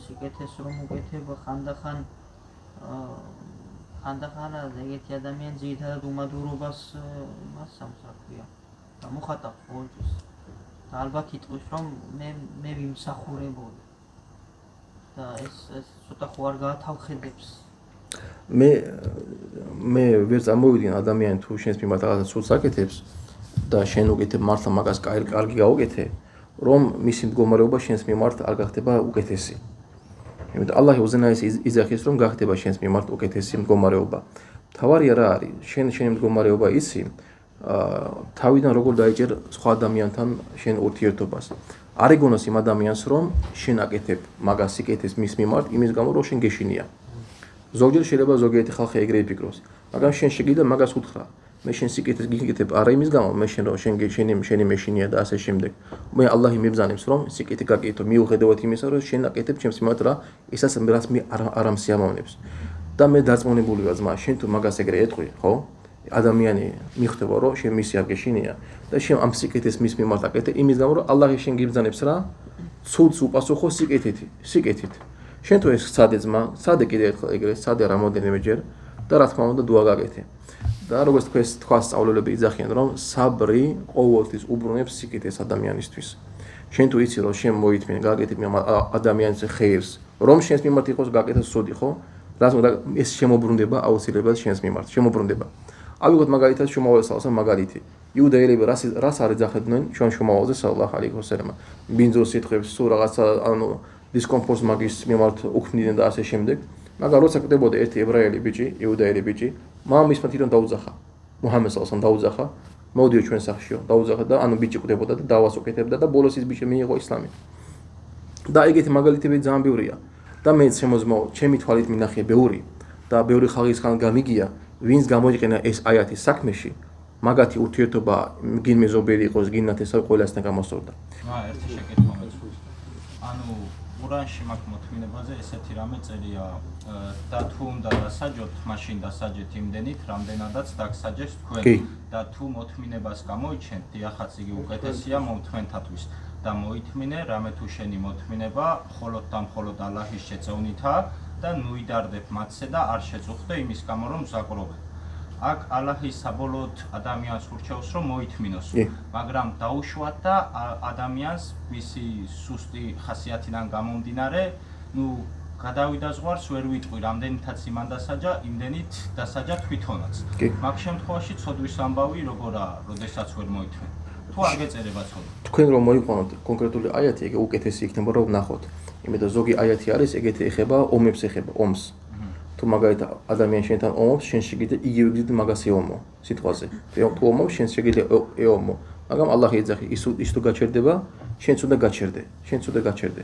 სიკეთეს რომ უკეთებ ხანდახან ეგეთი ადამიანი ძირითადად უმადურობას მას სამსახურია და მოხატავს ყოველთვის და ალბათ იტყვის რომ მე ვიმსახურებოდი და ეს ცოტა ხო არ გაათავხედებს მე ვერ წარმოვიდგენ ადამიანი თუ შენს მიმართ რაღაცა ცუდს აკეთებს და შენ უკეთებ მართლა მაგას კარგი გაუკეთე რომ მისი მდგომარეობა შენს მიმართ არ გახდება უკეთესი. იმიტომ ალლაჰი უზენაესი იძახის რომ გახდება შენს მიმართ უკეთესი მდგომარეობა. თავარია რა არის? შენი მდგომარეობა ისი თავიდან როგორ დაიჭერ სხვა ადამიანთან შენ ურთიერთობას. არ ეგონოს იმ ადამიანს რომ შენ აკეთებ მაგას სიკეთეს მის მიმართ იმის გამო რომ შენ გეშინია. ზოგჯერ შეიძლება ზოგიერთი ხალხი ეგრე იფიქროს, მაგრამ შენ შეგიძლია მაგას უთხრა. მე შენ სიკეთეს გიკეთებ არა იმის გამო მე შენ რომ შენი მეშინია და ასე შემდეგ. მე ალლაჰი მებზანებს რომ სიკეთე გაკეთო მიუხედავად იმისა რომ შენ აკეთებ ჩემს მიმართ რა ისაც რაც მე არ ამსიამოვნებს. და მე დარწმუნებული ვარ ძმა შენ თუ მაგას ეგრე ეტყვი, ხო? ადამიანი მიხვდება რომ შენ მისი არ გეშინია და შენ ამ სიკეთეს მის მიმართ აკეთე იმის გამო რომ ალლაჰი შენ გიბზანებს რა ცუდს უპასუხო სიკეთით. შენ თუ ეს სცადე ძმა, სცადე კიდე ერთხელ ეგრე, სცადე რამოდენიმეჯერ და რა თქმა უნდა დუა გაკეთე. და როგორც თქვა სწავლულები იძახიან რომ საბრი ყოველთვის უბრუნებს სიკეთეს ადამიანისთვის. შენ თუ იცი რომ შენ მოითმინე გაკეთებ ადამიანის ხეირს, რომ შენს მიმართ იყოს გაკეთოს სუდი, ხო? რაც უნდა ეს შემოbrunდება აუცილებლად შენს მიმართ, შემოbrunდება. ავიღოთ მაგალითად შუმავალსალსა მაგალითი. იუდეელები რას არ ეძახდნენ ჩვენ შუმავალზე სალალაჰუ ალეიჰი ვასალამ. ბინძოს სიტყვებს, სულ რაღაცა დისკომფორტს მაგის მიმართ უქმნიდნენ და ასე შემდეგ. მაგრამ როცა კდებოდა ერთი ებრაელი ბიჭი, იუდეელი ბიჭი, მამის მათიდან დაუძახა. მუჰამედ სალალაჰუ დაუძახა, მოდიო ჩვენ სახშიო, დაუძახა და ბიჭი კდებოდა და დავას უკეთებდა და ბოლოს ის ბიჭი მიიღო ისლამი. და ეგეთი მაგალითები ძალიან ბევრია. და მე შემოზმო, ჩემი თვალით მინახე ბევრი და ბევრი ხალხისგან გამიგია, ვინც გამოიყენა ეს აიათი საქმეში, მაგათი ურთიერთობა გინ მეზობელი იყოს, გინ ნათესავი ყველასთან გამოსწორდა. ერთი შეკითხვა მეცხვით. ანუ ყურანში მაგ მოთმინებაზე ესეთი რამე წერია და თუ უნდა დასაჯოთ, მაშინ დასაჯეთ იმდენით, რამდენადაც დაგსაჯეს თქვენ და თუ მოთმინებას გამოიჩენთ, დიახაც იგი უკეთესია მომთმენთათვის და მოითმინე რამე თუ შენი მოთმინება მხოლოდ და მხოლოდ ალლაჰის შეწევნითაა და ნუიდარდებ მათზე და არ შეწუხდე იმის გამო რომ ზაკრობენ. აქ ალლაჰი საბოლოოდ ადამიანს ურჩევს რომ მოითმინოს, მაგრამ დაუშვათ და ადამიანს მისი სუსტი ხასიათიდან გამომდინარე, გადავიდა ზღვარს ვერ ვიტყვი, რამდენითაც იმან დასაჯა, იმდენით დასაჯა თვითონაც. მაგ შემთხვევაში ცოდვის ამბავი როგორაა, როდესაც ვერ მოითმენ. თუ არ გეწერება ცოდვა. თქვენ რომ მოიყვანოთ კონკრეტული აიათი, ეგ უკეთესი იქნება რომ ვნახოთ. იმიტომ ზოგი აიათი არის, ეგეთი ეხება ომებს ეხება, ომს. თუ მაგალითად ადამიანი შენთან ომობს, შენ შეგიძლია იგივე გზით მაგას ეომო სიტყვაზე. თუ ომობს, შენ შეგიძლია ეომო. მაგრამ ალლაჰი ეძახი, ის თუ გაჩერდება, შენც უნდა გაჩერდე.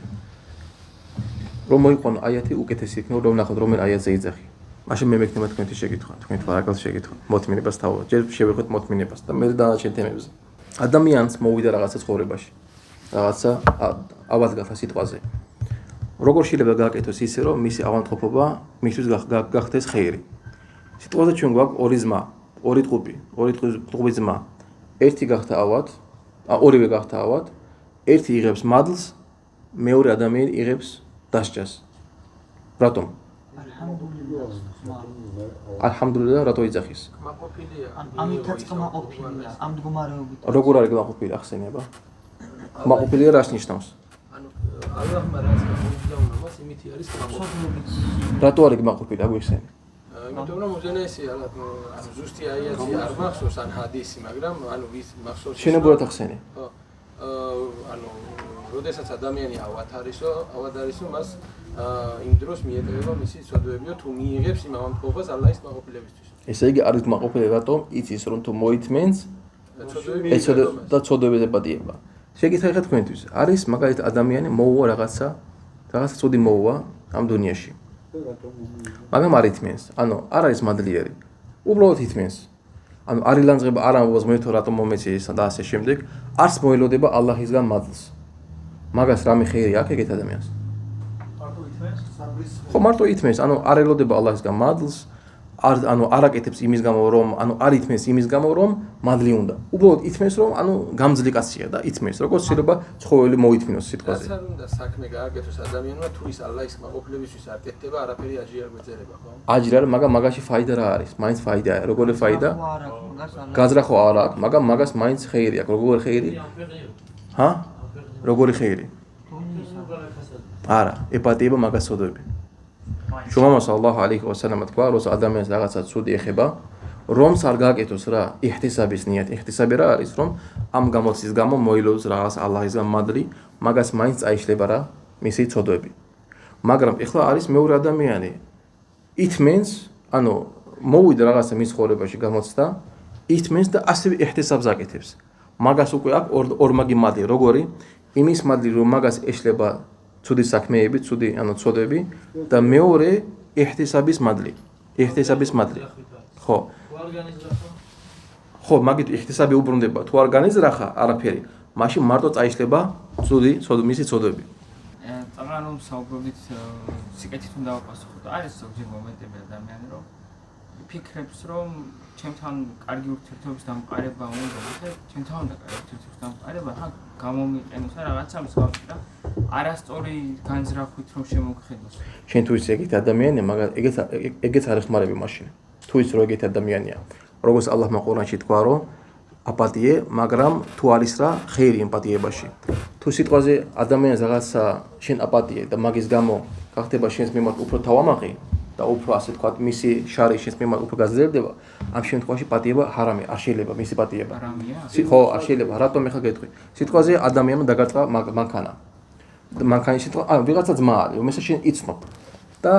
რომ მოიყვანო აიათი უკეთესი იქნება რომ ვნახოთ რომელ აიათზე იძახი. მაშინ მე მეკნება თქვენთვის შეკითხვა, თქვენ თვალაკალს შეკითხვა. მოთმინებას თავად. ჯერ შევეხოთ მოთმინებას და მე დანარჩენ თემებზე. ადამიანს მოვიდა რაღაცა ცხოვრებაში. რაღაცა ავადგათა სიტყვაზე. როგორ შეიძლება გააკეთოს ისე რომ მისი ავადმყოფობა მისთვის გახდეს ხეირი. სიტყვაზე ჩვენ გვაქვს ორი ძმა, ორი ტყუპი ძმა. ერთი გახდა ავად, ორივე გახდა ავად, ერთი იღებს მადლს, მეორე ადამიანი იღებს დასჯას. რატომ? ალჰამდულილლა, რატო იძახის? ამითაც კმაყოფილია, ამ მდგომარეობით. როგორ არის კმაყოფილი ახსენება? კმაყოფილია რას ნიშნავს? ალლაჰმა რაც გამოიძა მას იმითი არის კმაყოფილი. რატო არის კმაყოფილი აგვიხსენი? იმიტომ რომ უზენაესი ზუსტი აიათი არ მახსოვს ან ჰადისი, მაგრამ ვის მახსოვს? შენებურად ახსენი. ხო. როდესაც ადამიანი ავად არისო, მას იმ დროს მიეტევა მისი ცოდვებიო თუ მიიღებს იმ ავადმყოფობას ალლაჰის კმაყოფილებისთვის. ესე იგი არის კმაყოფილი რატომ იცის რომ თუ მოითმენს და ცოდვები დაბადიება. შეგიძლია ხა თქვენთვის არის მაგალითად ადამიანი მოუვა რაღაცა ცუდი მოუვა ამ დუნიაში. მაგრამ არ ითმენს, არ არის მადლიერი. უბრალოდ ითმენს. არ ილანძღება, არ ამბობს მე თუ რატომ მომეცი ისა და ასე შემდეგ, არც მოელოდება ალლაჰისგან მადლს. მაგას რამე ხეირი აქვს ეგეთ ადამიანს? ხო მარტო ითმენს, ანუ არ ელოდება ალლაჰისგან მადლს, არ აკეთებს იმის გამო რომ, არ ითმენს იმის გამო რომ მადლი უნდა. უბრალოდ ითმენს რომ, გამძლე კაცია და ითმენს, როგორც შეიძლება ცხოველი მოითმინოს სიტყვაზე. რაც არ უნდა საქმე გააკეთოს ადამიანმა, თუ ის ალლაჰის მაყოფლებისთვის არ კეთდება, არაფერი აჯი არ გვეძერება, ხო? აჯი რა, მაგრამ მაგაში ფაიდა რა არის? მაინც ფაიდაა. როგორი ფაიდა? გაზრა ხო არ აქვს, მაგრამ მაგას მაინც ხეირი აქვს. როგორი ხეირი? ჰა? როგორი ხეირი? არა, ეპატიება მაგას წოდები. შუმამა სალლალაჰუ ალეიჰი ვასალამ თქვა, როცა ადამიანს რაღაცა ცუდი ეხება, რომს არ გააკეთოს რა, იჰტისაბის ნიათ. იჰტისაბი რა არის, რომ ამ გამოცდის გამო მოილოდოს რაღაც ალლაჰისგან მადლი, მაგას მაინც წაიშლება რა, მისი ცოდვები. მაგრამ ეხლა არის მეორე ადამიანი. ითმენს, მოვიდა რაღაცა მის ცხოვრებაში გამოცდა, ითმენს და ასევე იჰტისაბს აკეთებს. მაგას უკვე აქვს ორმაგი მადლი, როგორი? იმის მადლი, რომ მაგას ეშლება ცუდი საქმეები, ცუდი ცოდვები და მეორე იჰტისაბის მადლი. იჰტისაბის მადლი. ხო. ხო, მაგით იჰტისაბი უბრუნდება. თუ არ განიზრახა არაფერი, მაშინ მარტო წაიშლება მისი ცოდვები. Წაგან რომ საუბრობთ სიკეთით უნდა ვაპასუხოთ. არის ზოგჯერ მომენტები ადამიანი რომ ფიქრებს რომ ჩემთან კარგი ურთიერთობის დამყარება უნდა, ჩემთან უნდა კარგი ურთიერთობის დამყარება, ხა გამომიყენოს რა რაღაცა მსგავსი რა. არასწორი განზრახვით რომ შემოგხედოს. შენ თუ ის ეგეთ ადამიანია, მაგრამ ეგეც არ ეხმარები მაშინ. თუ ის რო ეგეთ ადამიანია, როგორც ალლაჰმა ყურანში თქვა, რომ აპატიე, მაგრამ თუ არის რა ხეირი ემპათიებაში. თუ სიტყვაზე ადამიანს რაღაცა შენ აპატიე და მაგის გამო გახდება შენს მიმართ უფრო თავამაყი და უფრო ასე თქვა მისი შარი შენს მიმართ უფრო გაძლიერდება, ამ შემთხვევაში პატიება ჰარამი, არ შეიძლება მისი პატიება. ხო, არ შეიძლება, რატომ ეხლა გეტყვი? სიტყვაზე ადამიანმა დაგარტყა მანქანა. მანქანის სიტყვა, ვიღაცა ძმა არის, რომელსაც შენ იცნობ და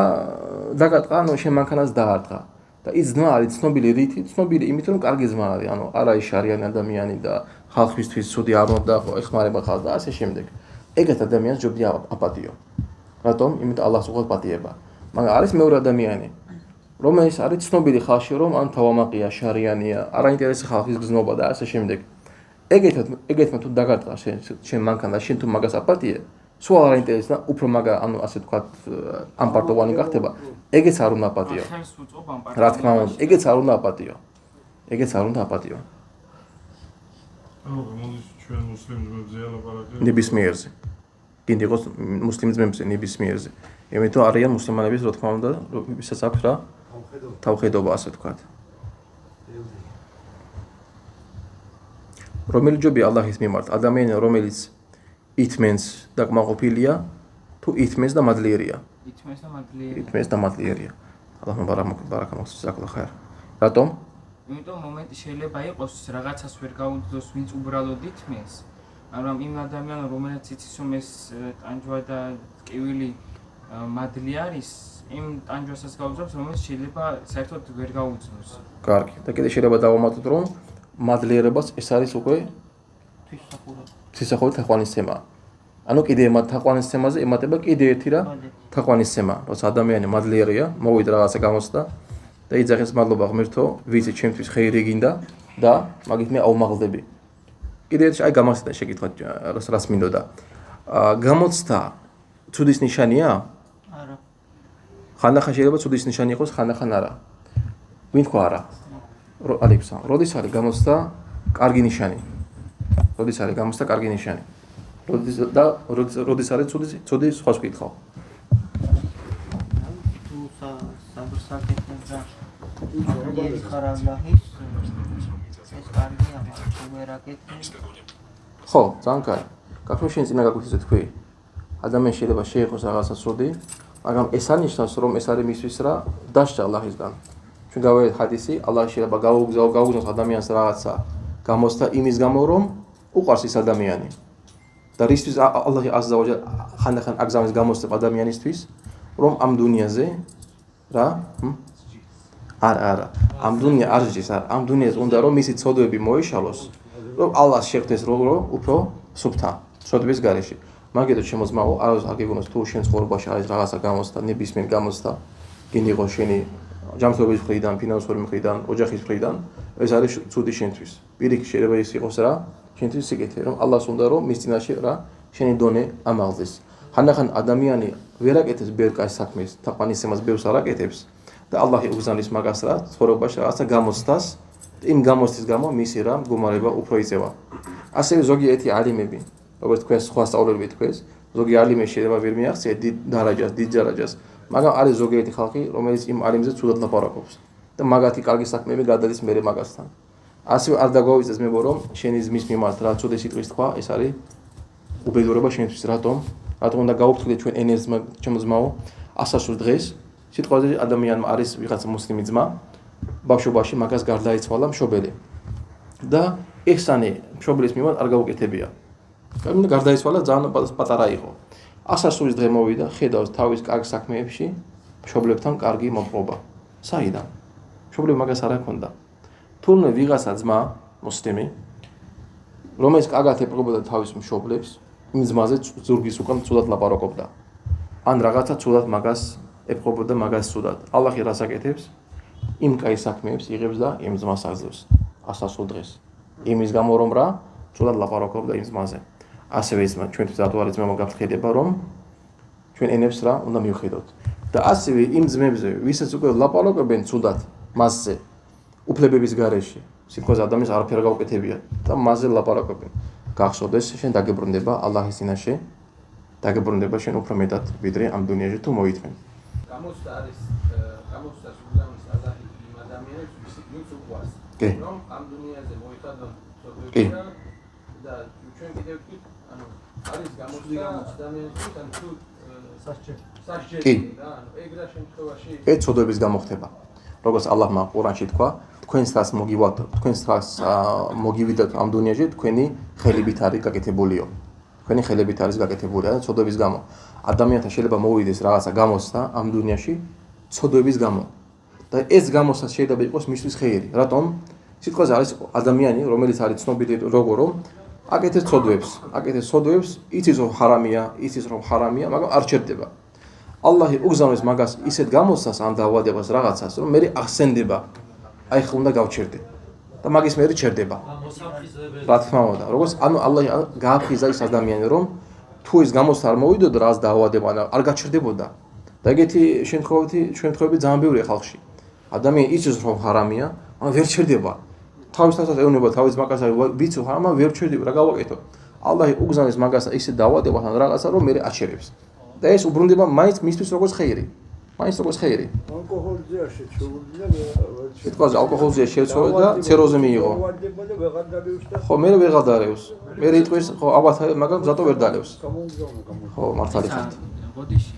დაგარტყა, შენ მანქანას დაარტყა. და ის ძმა არის ცნობილი რითი? ცნობილი იმით, რომ კარგი ძმა არის, არ არის შარიანი ადამიანი და ხალხისთვის ცუდი არ უნდა ეხმარება ხალხს და ასე შემდეგ. ეგეთ ადამიანს ჯობია აპატიო. რატომ? იმიტომ ალლაჰს უყვარს პატიება. მაგრამ არის მეორე ადამიანი, რომელიც არის ცნობილი ხალხში, რომ თავამაყია, შარიანია, არ აინტერესებს ხალხის გზნობა და ასე შემდეგ. ეგეთმა თუ დაგარტყა შენ მანქანა, შენ თუ მაგას აპატიე, სულ არ აინტერესებს და უფრო მაგა, ასე თქვა, ამპარტოვანი გახდება. ეგეც არ უნდა აპატიო. რა თქმა უნდა, ეგეც არ უნდა აპატიო. ეგეც არ უნდა აპატიო. ჩვენ მუსლიმ ძმებზე ალაპარაკეთ. ნებისმიერზე. კიდე იყოს მუსლიმ ძმებზე ნებისმიერზე. იმიტომ არიან მუსლიმანების, რა თქმა უნდა, ვისაც აქვს რა თავხედობა, ასე თქვა. რომელი ჯობია ალლაჰის მიმართ, ადამიანი რომელიც ითმენს და კმაყოფილია, თუ ითმენს და მადლიერია. ითმენს და მადლიერია. ალლაჰმა ბარაკა მოხდეს, ზაკლა ხაირ. რატომ? იმიტომ მომენტი შეიძლება იყოს რაღაცას ვერ გაუძლოს, ვინც უბრალოდ ითმენს, მაგრამ იმ ადამიანს, რომელიც იცის რომ ეს ტანჯვა და ტკივილი მადლი არის, იმ ტანჯვასაც გაუძლებს, რომელიც შეიძლება საერთოდ ვერ გაუძლოს. კარგი. და კიდე შეიძლება დავამატოთ, რომ მადლიერებას ეს არის უკვე თვისახური თაყვანისცემა. კიდე თაყვანისცემაზე ემატება კიდე ერთი რა თაყვანისცემა, როცა ადამიანი მადლიერია, მოვიდა რაღაცა გამოცდა და იძახეს მადლობა ღმერთო, ვიცი ჩემთვის ხეირი გინდა და მაგით მე აუმაღლდები. კიდე ერთი გამახსენდა შეკითხვა, რას მინდოდა. გამოცდა ცუდის ნიშანია? არა. ხანდახან შეიძლება ცუდის ნიშანი იყოს, ხანდახან არა. ვინ თქვა არა? ალექსა, როდის არის გამოცდა კარგი ნიშანი? როდის არის გამოცდა კარგი ნიშანი? როდის არის ცუდი სხვა ვკითხავ. თუ საბრს აკეთებ და აღიარეს ხარ ალლაჰის, ეს კარგია, მაგრამ თუ ვერ აკეთებ, ხო, ძალიან კარგი. გახსოვს შენ წინა გაგვიცე თქვი. ადამიანს შეიძლება შეეხოს რაღაცა ცუდი, მაგრამ ეს არნიშნავს, რომ ეს არის მისთვის რა დასჯა ალლაჰისგან. ჩვენ გავიგეთ ჰადისი, ალლაჰ შეიძლება გაუგზავნოს ადამიანს რაღაცა გამოცდა იმის გამო, რომ უყვარს ის ადამიანი. და რისთვის ალლაჰი აზზა ვა ჯალა ხანდახან აგზავნის გამოცდებს ადამიანისთვის, რომ ამ დუნიაზე რა? არა, ამ დუნია არ ჟის, ამ დუნიაზე უნდა რომ მისი ცოდვები მოიშალოს, რომ ალლაჰს შეხვდეს რომ უფრო სუფთა ცოდვის გარეშე. მაგითო შემოძმაო, არ გიგონოს თუ შენ ცხოვრებაში არის რაღაცა გამოცდა, ნებისმიერ გამოცდა, გინიღო შენი ჯანმრთელობის მხრიდან, ფინანსური მხრიდან, ოჯახის მხრიდან, ეს არის ცუდი შენთვის. პირიქით შეიძლება ის იყოს რა, შენთვის სიკეთე, რომ ალლაჰს უნდა რომ მის წინაშე რა შენი დონე ამაღლდეს. ხანდახან ადამიანი ვერ აკეთებს ბევრ კაი საქმეს, თაყვანისმცემას ბევრს არ აკეთებს და ალლაჰი უგზავნის მაგას რა ცხოვრებაში რაღაცა გამოცდას, იმ გამოცდის გამო მისი რა მდგომარეობა უფრო იწევა. ასევე ზოგიერთი ალიმები, როგორც თქვენ სხვა სწავლულები თქვენს, ზოგი ალიმე შეიძლება ვერ მიაღწია დიდ დარაჯას, დიდ ჯარაჯას, მაგრამ არის ზოგიერთი ხალხი, რომელიც იმ ალიმზე ცუდად ლაპარაკობს და მაგათი კარგი საქმეები გადადის მერე მაგასთან. ასევე არ დაგვავიწყდეს მე რომ შენი ძმის მიმართ რა ცუდი სიტყვის თქვა, ეს არის უბედურება შენთვის, რატომ უნდა გაუფრთხილდეთ ჩვენ ენერს ჩემო ძმაო, ასასრულ დღეს სიტყვაზე ადამიანმა არის ვიღაცა მუსლიმი ძმა, ბავშვობაში მაგას გარდაიცვალა მშობელი და ესანი მშობლის მიმართ არ გაუკეთებია. გარდაიცვალა ძალიან პატარა იყო. ასასრულის დღე მოვიდა, ხედავს თავის კარგ საქმეებში მშობლებთან კარგი მომწყობა. საიდან? მშობლები მაგას არ აქონდა. თურმე ვიღაცა ძმა მუსლიმი, რომელიც კარგად ეპყრობოდა თავის მშობლებს, იმ ძმაზე ზურგის უკან ცუდად ლაპარაკობდა. ან რაღაცა ცუდად მაგას ეპყრობოდა მაგას ცუდად. ალლაჰი რას აკეთებს? იმ კაი საქმეებს იღებს და იმ ძმას აძლევს ასასრულ დღეს. იმის გამო რომ რა ცუდად ლაპარაკობდა იმ ძმაზე. ასევე ის ჩვენთვის აქტუალური ძმა მოგაფრთხილება რომ ჩვენ ენებს რა უნდა მივხედოთ. და ასევე იმ ძმებზე, ვისაც უკვე ლაპარაკობენ ცუდად მასზე, უფლებების გარეშე, სიტყვაზე ადამიანს არაფერ გაუკეთებია და მასზე ლაპარაკობენ. გახსოვდეს, შენ დაგებრუნდება ალლაჰის წინაშე, დაგებრუნდება შენ უფრო მეტად ვიდრე ამ დუნიაში თუ მოითმენ. გამოცდა არის გამოცდას უგზავნის ალლაჰი იმ ადამიანებს, ვინც უყვარს. რომ ამ დუნიაზე მოიხადონ სოფლებში და ჩვენ კიდევ ვთქვით, ანუ არის გამოცდა ადამიანისთვის, ან თუ სასჯელი და ანუ ეგრა შემთხვევაში ეს ცოდვების გამო ხდება. როგორც ალლაჰმა ყურანში თქვა, თქვენს რას მოგივათ, თქვენს რას მოგივიდათ ამ დუნიაში, თქვენი ხელებით არის გაკეთებულიო. თქვენი ხელებით არის გაკეთებული, ანუ ცოდვების გამო. ადამიანთან შეიძლება მოვიდეს რაღაცა გამოცდა ამ დუნიაში ცოდვების გამო. და ეს გამოცდა შეიძლება იყოს მისთვის ხეირი. რატომ? სიტყვაზე არის ადამიანი, რომელიც არის ცნობილი როგორ რომ აკეთებს ცოდვებს, იცის რომ ჰარამია, მაგრამ არ ჩერდება. ალლაჰი უგზავნის მაგას ისეთ გამოცდას ან დაავადებას რაღაცას, რომ მე ახსენდება. აი ხა უნდა გავჩერდე. და მაგის მერე ჩერდება. რა თქმა უნდა, როგორც ანუ ალლაჰი გააფრიზა ის ადამიანი, რომ თუ ის გამოცდა არ მოვიდოდა რას დაავადება, არ გაჩერდებოდა. და ეგეთი შემთხვევები ძალიან ბევრია ხალხში. ადამიანი იცის რომ ჰარამია, მაგრამ ვერ ჩერდება. თავისთავად ეუბნება თავის მაგას ვიცი ხარ, ვერ ჩერდება, რა გავაკეთო? ალლაჰი უგზავნის მაგას ისე დაავადებასთან რაღაცა, რომ მე აჩერებს. და ეს უბრუნდება მაინც მისთვის როგორც ხეირი. ალკოჰოლზეა შეჩოვლილი და სიტყვაზე ალკოჰოლზეა შეცვალა და ცეროზე მიიღო. ხო, მე ვერ გადარევს. მე იტყვის, ხო, ალბათ, მაგრამ ზატო ვერ დალევს. ხო, მართალი ხართ. ბოდიში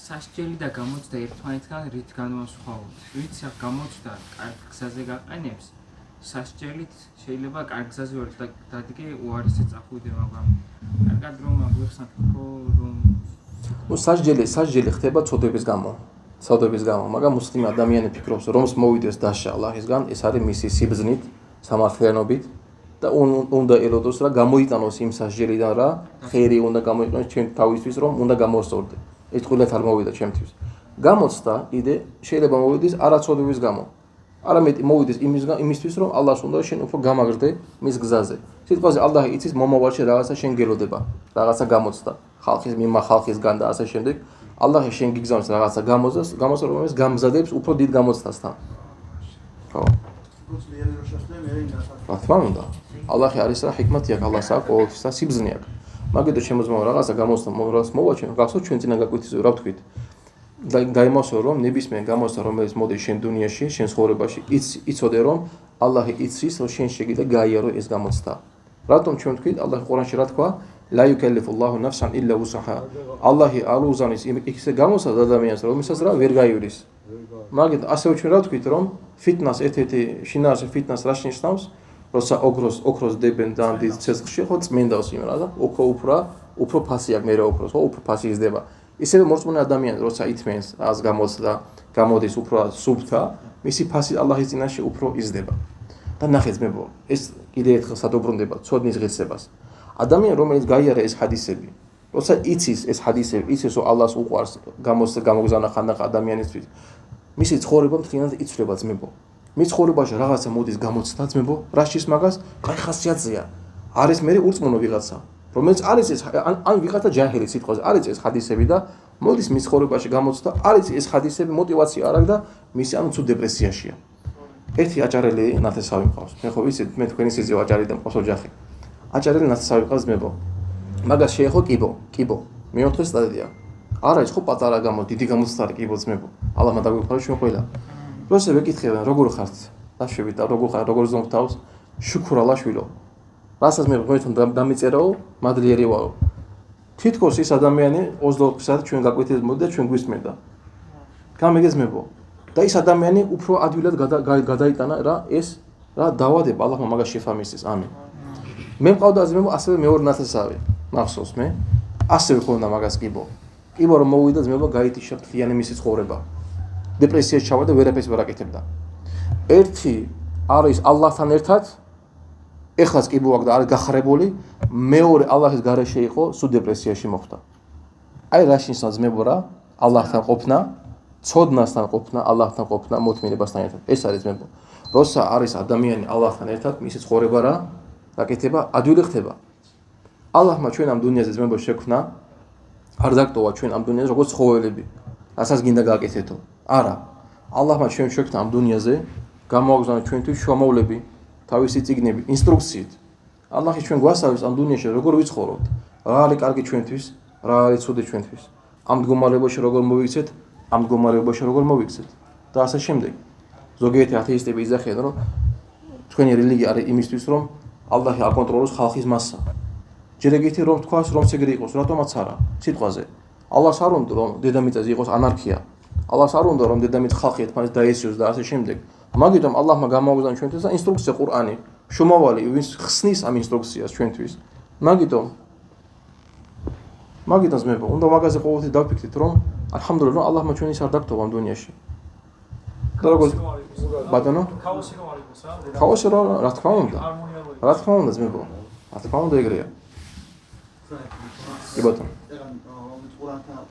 სასჯელი და გამოცდა ერთმანეთთან რით განვასხვაოთ? ვინც გამოცდა კარგ გზაზე გაყენებს, სასჯელით შეიძლება კარგ გზაზე ვერ დადგე უარესად წახვიდე, მაგრამ კარგად რომ აგვიხსნათ, რომ სასჯელი ხდება ცოდვების გამო, მაგრამ მუსლიმი ადამიანი ფიქრობს, რომ მოვიდეს დასჯა ალლაჰისგან, ეს არის მისი სიბრძნით, სამართლიანობით და უნდა ელოდოს რა გამოიტანოს იმ სასჯელიდან რა, ხეირი უნდა გამოიყენოს ჩვენ თავისთვის, რომ უნდა გამოსწორდე. ეს თქვილად არ მოვიდა ჩემთვის. გამოცდა კიდე შეიძლება მოვიდეს არაცოდვების გამო. არამედ მოვიდეს იმისთვის, რომ ალლაჰს უნდა შენ უფრო გამაგრდე მის გზაზე. სიტყვაზე ალლაჰი იცის მომავალში რაღაცა შენ გელოდება, რაღაცა გამოცდა. ხალხისგან და ასე შემდეგ, ალლაჰი შენ გიგზავნის რაღაცა გამოცდას, რომელიც გამზადებს უფრო დიდ გამოცდასთან. ხო. რა თქმა უნდა, ალლაჰი არის რა ჰიკმათი აქვს, ალლაჰს აქვს ყოველთვის და სიბრძნე აქვს. მაგითო შემოძმაო რაღაცა გამოცდა მოვაჩენ, გახსოვთ ჩვენ წინა გაკვეთილზე რა ვთქვით? დაიმასო რომ ნებისმიერ გამოცდა რომელიც მოდის შენ დუნიაში, შენ ცხოვრებაში, იცოდე რომ ალლაჰი იცის, რომ შენ შეგიძლია გაიარო ეს გამოცდა. რატომ ჩვენ ვთქვით, ალლაჰი ყურანში რა თქვა? ლა იუკელიფულლაჰუ ნაფსან ილლა ვუსაჰა. ალლაჰი არ უზავნის ისე გამოცდა ადამიანს, რომელსაც რა ვერ გაივლის. მაგით ასევე ჩვენ რა ვთქვით, რომ ფიტნას ერთ-ერთი შინაარსი ფიტნას რა შენიშნავს? როცა ოქროს დებენ ძალიან დიდ ცეცხლში, ხო წმინდავს იმ რა და უფრო ფასი აქვს, მე რა ოქროს, ხო უფრო ფასი იზრდება. ისევე მორწმუნე ადამიანი როცა ითმენს რას გამოცდა, გამოდის უფრო სუფთა, მისი ფასი ალლაჰის წინაშე უფრო იზრდება. და ნახეთ მებო, ეს კიდე ერთხელ სადობრუნდება ცოდნის ღირსებას. ადამიანი რომელიც გაიარა ეს ჰადისები, როცა იცის ეს ჰადისები, იცის რომ ალლაჰს უყვარს, გამოგზავნა ხანდახან ადამიანისთვის, მისი ცხოვრება მთლიანად იცვლება ძმებო. მის ცხოვრებაში რაღაცა მოდის გამოცდა ძმებო, რა შის მაგას? კაი ხასიათზეა. არის მე ურწმუნო ვიღაცა. რომელიც არის ეს ან ვიღაცა ჯაჰილი სიტყვაზე არის ეს ხადისები და მოდის მის ცხოვრებაში გამოცდა არის ეს ხადისები мотивация არ აქვს და მისი ანუ თუ დეპრესიაშია. ერთი აჭარელი ნათესავი მყავს. მე ხო ვიცით მე თქვენი სიზიო აჭარიდან მყავს ოჯახი. აჭარელი ნათესავი მყავს ძმებო. მაგას შეეხო კიბო. მეოთხე სტადია. არა ის ხო პატარა გამო დიდი გამოცდარი კიბო ძმებო. ალამა დაგვიფარო ჩვენ ყველა. როცა ვეკითხებენ როგორ ხართ? დაშვებით და როგორ ზომთ თავს? შუქურალა შვილო. რასაც მე ღმერთთან დამიწერაო, მადლიერი ვარო. თითქოს ის ადამიანი 24 საათი ჩვენ გაკვეთილ მოდდა ჩვენ გვისმენდა. გამეგეძმებო. და ის ადამიანი უფრო ადვილად გადაიტანა რა ეს რა დავადება ალლაჰმა მაგას შეფა მისცეს. ამინ. მე მყავდა ძმებო ასევე მეორე ნათესავი. მახსოვს მე. ასევე ხონდა მაგას კიბო. კიბო რომ მოვიდა ძმებო გაიტიშა მთლიანი მისი ცხოვრება. დეპრესიაში ჩავარდა და ვერაფერს ვერ აკეთებდა. ერთი არის ალლაჰთან ერთად ეხლაც კიბო აქვს და არის გახარებული, მეორე ალლაჰის გარეშე იყო, სულ დეპრესიაში მოხვდა. აი რა შინსა ძმებო რა, ალლაჰთან ყოფნა, ცოდნასთან ყოფნა, ალლაჰთან ყოფნა, მოთმინებასთან ერთად. ეს არის ძმებო. როცა არის ადამიანი ალლაჰთან ერთად, მისი ცხოვრება რა გაკეთება, ადვილი ხდება. ალლაჰმა ჩვენ ამ დუნიაზე ძმებო შექმნა, არ დაგტოვა ჩვენ ამ დუნიაზე როგორც ცხოველები, რასაც გინდა გააკეთეთო. არა. ალლაჰმა ჩვენ შექმნა ამ დუნიაზე, გამოაგზავნა ჩვენთვის შრომავლები, თავისი წიგნები, ინსტრუქციით. ალლაჰი ჩვენ გვასწავლის ამ დუნიაში როგორ ვიცხოვროთ, რა არის კარგი ჩვენთვის, რა არის ცუდი ჩვენთვის. ამ მდგომარეობაში როგორ მოვიქცეთ, ამ მდგომარეობაში როგორ მოვიქცეთ და ასე შემდეგ. ზოგიერთი ათეისტები იძახიან, რომ თქვენი რელიგია არის იმისთვის, რომ ალლაჰი აკონტროლოს ხალხის მასა. ჯერ ეგეთი რომ თქვას, რომ ეგრე იყოს, რატომაც არა, სიტყვაზე. ალლაჰს არ უნდა რომ დედამიწაზე იყოს ანარქია. ალლაჰს არ უნდა რომ დედამიწა ხალხი ერთმანეთს დაესიოს და ასე შემდეგ. მაგიტომ ალლაჰმა გამოაგზავნა ჩვენთვის და ინსტრუქცია ყურანი, შრომავალი, ვინც ხსნის ამ ინსტრუქციას ჩვენთვის. მაგიტომ ძმებო, უნდა მაგაზე ყოველთვის დავფიქრდით, რომ ალჰამდულილლა ალლაჰმა ჩვენის არ დაგტოვა ამ დუნიაში. და როგორც ბატონო, ქაოსი რომ არ იყოს რა? ქაოსი რა თქმა უნდა. რა თქმა უნდა ძმებო. რა თქმა უნდა ეგრეა. კი ბატონო.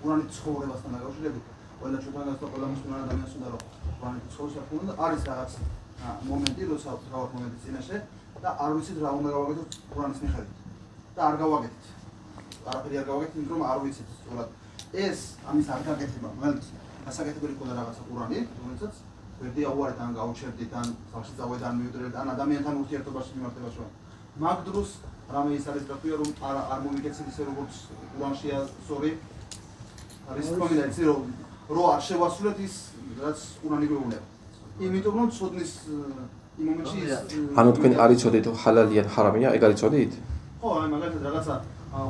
ყურანის ცხოვრებასთან დაკავშირებით, ყველა ჩვენგანაც და ყველა მუსლიმან ადამიანს უნდა რომ ყურანის ცხოვრება უნდა არის რაღაც მომენტი, როცა თავად მომენტი წინაშე და არ ვიცით რა უნდა გავაკეთოთ ყურანის მიხედვით. და არ გავაკეთეთ. არაფერი არ გავაკეთეთ, იმიტომ რომ არ ვიცით სწორად. ეს ამის არ გაკეთება, მაგრამ გასაკეთებელი ყოლა რაღაცა ყურანი, რომელსაც ვერდი აუარეთ ან გაუჩერდით ან სახში წავედით ან მივიდრეთ ან ადამიანთან ურთიერთობაში მიმართება ჩვენ. მაგ დროს რამე ის არის გაქვია რომ არ მომიგეცეთ ისე როგორც ყურანშია სწორი არის თქვენდა იცი რომ არ შევასრულეთ ის რაც ყურანი გვეუბნება. იმიტომ რომ ცოდნის იმ მომენტში ანუ თქვენ არ იცოდით ჰალალია ან ჰარამია, ეგ არ იცოდით? ხო, აი მაგალითად რაღაცა